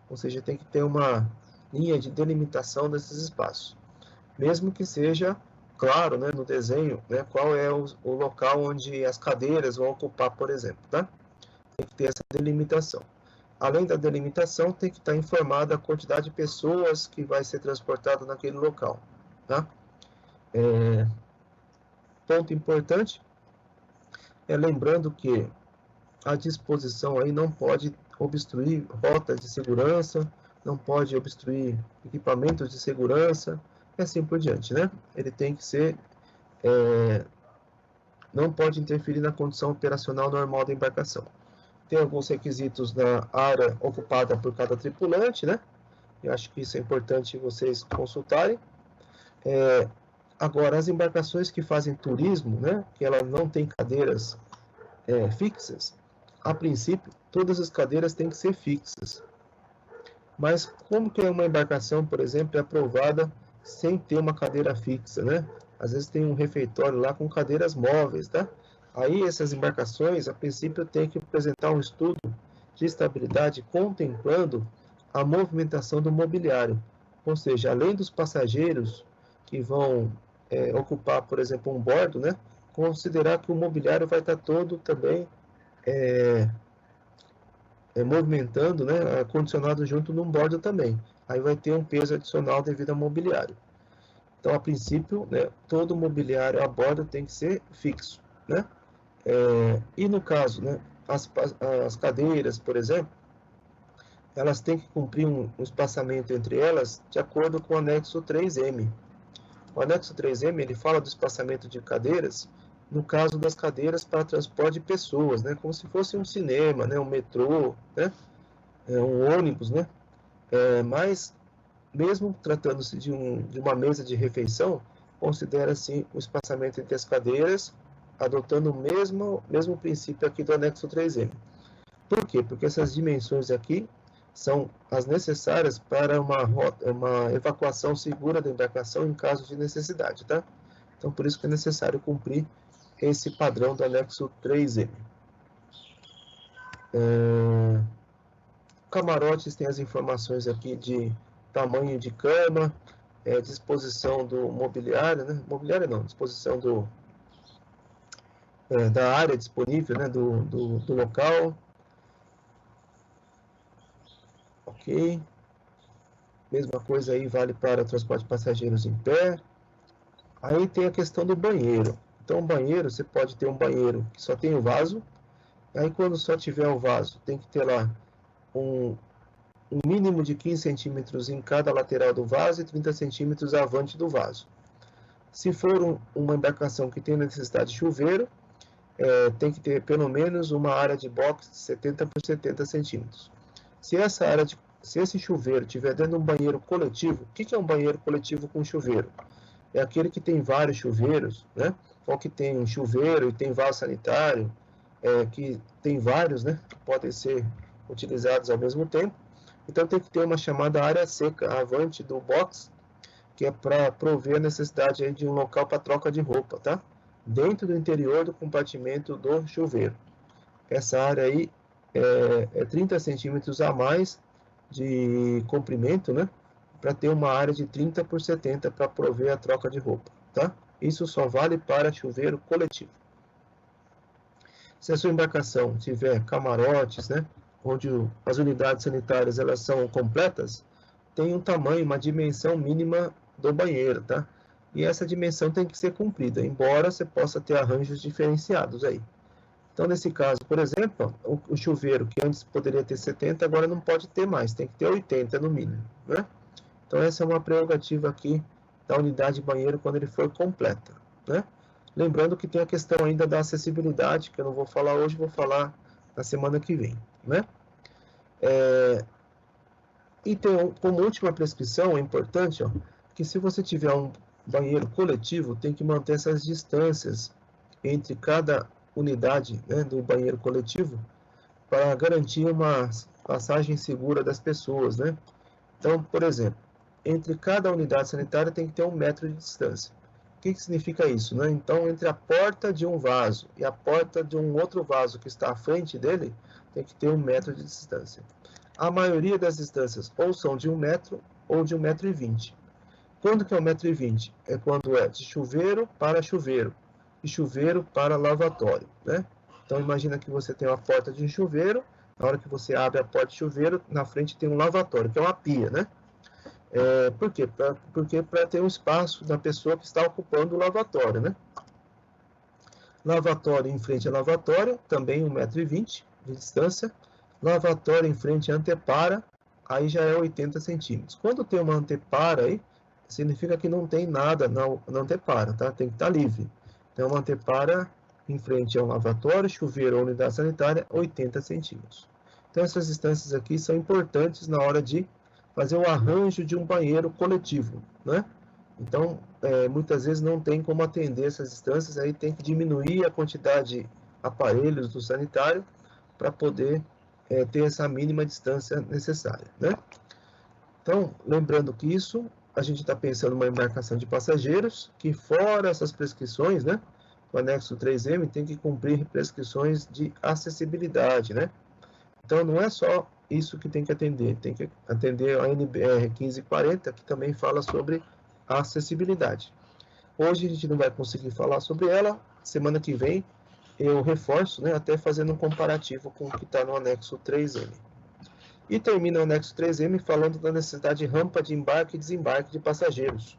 Ou seja, tem que ter uma linha de delimitação desses espaços. Mesmo que seja claro, né, no desenho, né, qual é o local onde as cadeiras vão ocupar, por exemplo, tá? Tem que ter essa delimitação. Além da delimitação, tem que estar informada a quantidade de pessoas que vai ser transportada naquele local, tá? Ponto importante, lembrando que a disposição aí não pode obstruir rotas de segurança, não pode obstruir equipamentos de segurança, e assim por diante, né? Ele tem que ser não pode interferir na condição operacional normal da embarcação. Tem alguns requisitos na área ocupada por cada tripulante, né? Eu acho que isso é importante vocês consultarem. Agora, as embarcações que fazem turismo, né, que ela não tem cadeiras fixas, a princípio, todas as cadeiras têm que ser fixas. Mas como que uma embarcação, por exemplo, é aprovada sem ter uma cadeira fixa, né? Às vezes tem um refeitório lá com cadeiras móveis, tá? Aí essas embarcações, a princípio, têm que apresentar um estudo de estabilidade contemplando a movimentação do mobiliário. Ou seja, além dos passageiros que vão ocupar, por exemplo, um bordo, né? Considerar que o mobiliário vai estar todo também movimentando, né, condicionado junto num bordo também. Aí vai ter um peso adicional devido ao mobiliário. Então, a princípio, né, todo o mobiliário a bordo tem que ser fixo, né? E no caso, né, as cadeiras, por exemplo, elas têm que cumprir um espaçamento entre elas de acordo com o anexo 3M. O anexo 3M, ele fala do espaçamento de cadeiras, no caso das cadeiras para transporte de pessoas, né, como se fosse um cinema, né, um metrô, né, um ônibus, né, mas mesmo tratando-se de uma mesa de refeição, considera-se o espaçamento entre as cadeiras, adotando o mesmo princípio aqui do anexo 3M. Por quê? Porque essas dimensões aqui são as necessárias para uma evacuação segura da embarcação em caso de necessidade, tá? Então, por isso que é necessário cumprir esse padrão do anexo 3M. Camarotes tem as informações aqui de tamanho de cama, disposição do mobiliário, né? Mobiliário não, disposição da área disponível, né? do local. Ok. Mesma coisa aí vale para o transporte de passageiros em pé. Aí tem a questão do banheiro. Então, o banheiro, você pode ter um banheiro que só tem o vaso. Aí, quando só tiver o vaso, tem que ter lá um mínimo de 15 centímetros em cada lateral do vaso e 30 centímetros avante do vaso. Se for uma embarcação que tem necessidade de chuveiro, tem que ter pelo menos uma área de box de 70 por 70 centímetros. Se esse chuveiro estiver dentro de um banheiro coletivo, o que é um banheiro coletivo com chuveiro? É aquele que tem vários chuveiros, né? Ou que tem um chuveiro e tem vaso sanitário, que tem vários, né? Que podem ser utilizados ao mesmo tempo. Então tem que ter uma chamada área seca avante do box, que é para prover a necessidade aí de um local para troca de roupa, tá? Dentro do interior do compartimento do chuveiro. Essa área aí é 30 centímetros a mais de comprimento, né? Para ter uma área de 30 por 70 para prover a troca de roupa, tá? Isso só vale para chuveiro coletivo. Se a sua embarcação tiver camarotes, né? Onde as unidades sanitárias elas são completas, tem um tamanho, uma dimensão mínima do banheiro, tá? E essa dimensão tem que ser cumprida, embora você possa ter arranjos diferenciados aí. Então, nesse caso, por exemplo, o chuveiro que antes poderia ter 70, agora não pode ter mais, tem que ter 80 no mínimo, né? Então, essa é uma prerrogativa aqui da unidade de banheiro quando ele for completa, né? Lembrando que tem a questão ainda da acessibilidade, que eu não vou falar hoje, vou falar na semana que vem, né? E tem, como última prescrição, é importante, ó, que se você tiver um banheiro coletivo, tem que manter essas distâncias entre cada unidade, né, do banheiro coletivo, para garantir uma passagem segura das pessoas, né? Então, por exemplo, entre cada unidade sanitária tem que ter 1 metro de distância. O que significa isso, né? Então, entre a porta de um vaso e a porta de um outro vaso que está à frente dele, tem que ter 1 metro de distância. A maioria das distâncias ou são de 1 metro ou de 1,20 m. Quando que é 1,20 m? É quando é de chuveiro para chuveiro e chuveiro para lavatório, né? Então, imagina que você tem uma porta de um chuveiro, na hora que você abre a porta de chuveiro, na frente tem um lavatório, que é uma pia, né? Por quê? Porque para ter um espaço da pessoa que está ocupando o lavatório, né? Lavatório em frente a lavatório, também 1,20 m de distância. Lavatório em frente à antepara, aí já é 80 centímetros. Quando tem uma antepara aí, significa que não tem nada na antepara, tá? Tem que estar livre. Então, uma antepara em frente a um lavatório, chuveiro ou unidade sanitária, 80 centímetros. Então, essas distâncias aqui são importantes na hora de fazer o arranjo de um banheiro coletivo, né? Então, muitas vezes não tem como atender essas distâncias, aí tem que diminuir a quantidade de aparelhos do sanitário para poder ter essa mínima distância necessária, né? Então, lembrando que isso, a gente está pensando numa embarcação de passageiros, que fora essas prescrições, né? O anexo 3M tem que cumprir prescrições de acessibilidade, né? Então, não é só isso que tem que atender a NBR 1540, que também fala sobre acessibilidade. Hoje a gente não vai conseguir falar sobre ela, semana que vem eu reforço, né, até fazendo um comparativo com o que está no anexo 3M. E termina o anexo 3M falando da necessidade de rampa de embarque e desembarque de passageiros.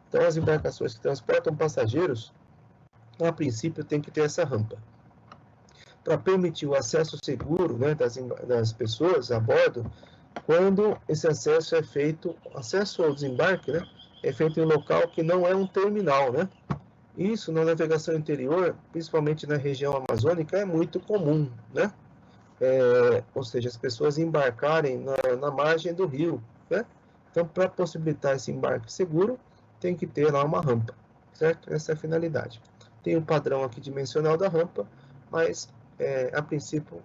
Então, as embarcações que transportam passageiros, a princípio, tem que ter essa rampa. Para permitir o acesso seguro, né, das pessoas a bordo, quando esse acesso é feito, acesso ao desembarque, né, é feito em um local que não é um terminal, né? Isso na navegação interior, principalmente na região amazônica, é muito comum, né? Ou seja, as pessoas embarcarem na margem do rio, né? Então, para possibilitar esse embarque seguro, tem que ter lá uma rampa, certo? Essa é a finalidade. Tem o padrão aqui dimensional da rampa, mas a princípio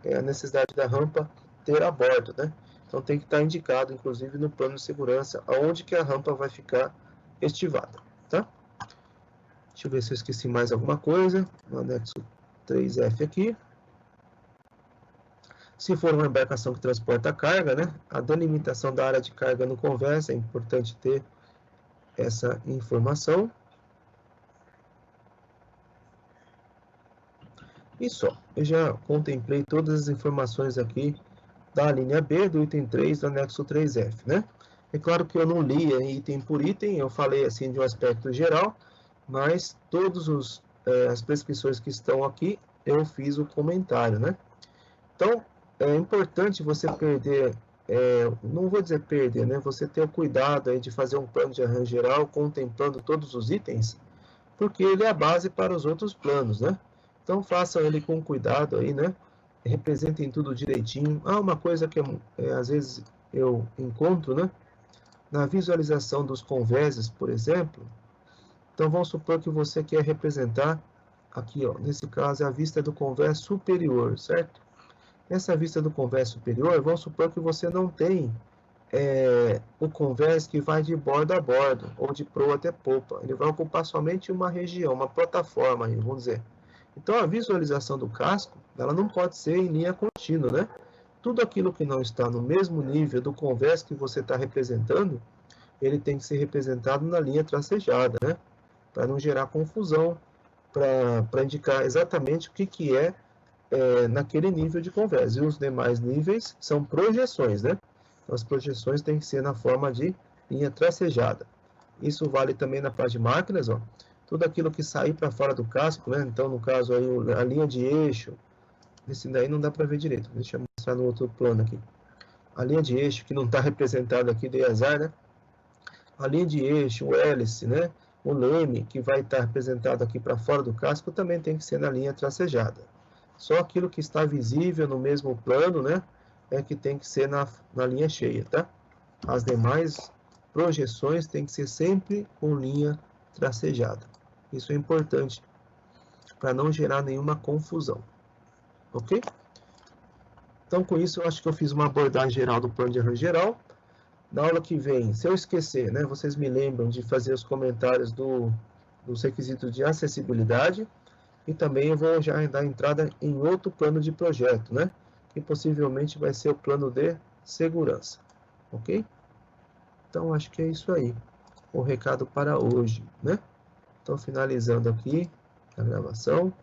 é a necessidade da rampa ter a bordo, né? Então tem que estar indicado, inclusive no plano de segurança, aonde que a rampa vai ficar estivada, tá? Deixa eu ver se eu esqueci mais alguma coisa. No anexo 3F aqui. Se for uma embarcação que transporta carga, né? A delimitação da área de carga no convés, é importante ter essa informação. E só, eu já contemplei todas as informações aqui da linha B, do item 3, do anexo 3F, né? É claro que eu não li item por item, eu falei assim de um aspecto geral, mas todas as prescrições que estão aqui, eu fiz o comentário, né? Então, é importante você não vou dizer perder, né? Você ter o cuidado aí de fazer um plano de arranjo geral contemplando todos os itens, porque ele é a base para os outros planos, né? Então, façam ele com cuidado aí, né? Representem tudo direitinho. Uma coisa que às vezes eu encontro, né? Na visualização dos convéses, por exemplo. Então, vamos supor que você quer representar, aqui, ó, nesse caso, a vista do convés superior, certo? Essa vista do convés superior, vamos supor que você não tem o convés que vai de bordo a bordo, ou de proa até popa. Ele vai ocupar somente uma região, uma plataforma, vamos dizer. Então, a visualização do casco, ela não pode ser em linha contínua, né? Tudo aquilo que não está no mesmo nível do convés que você está representando, ele tem que ser representado na linha tracejada, né? Para não gerar confusão, para indicar exatamente o que é naquele nível de convés. E os demais níveis são projeções, né? Então, as projeções têm que ser na forma de linha tracejada. Isso vale também na parte de máquinas, ó. Tudo aquilo que sair para fora do casco, né? Então, no caso aí, a linha de eixo, esse daí não dá para ver direito. Deixa eu mostrar no outro plano aqui. A linha de eixo, que não está representada aqui, dei azar, né? A linha de eixo, o hélice, né? O leme, que vai estar representado aqui para fora do casco, também tem que ser na linha tracejada. Só aquilo que está visível no mesmo plano, né? É que tem que ser na linha cheia, tá? As demais projeções tem que ser sempre com linha tracejada. Isso é importante para não gerar nenhuma confusão, ok? Então, com isso, eu acho que eu fiz uma abordagem geral do plano de arranjo geral. Na aula que vem, se eu esquecer, né, vocês me lembram de fazer os comentários dos requisitos de acessibilidade, e também eu vou já dar entrada em outro plano de projeto, né, que possivelmente vai ser o plano de segurança, ok? Então, acho que é isso aí, o recado para hoje, né? Então, finalizando aqui a gravação.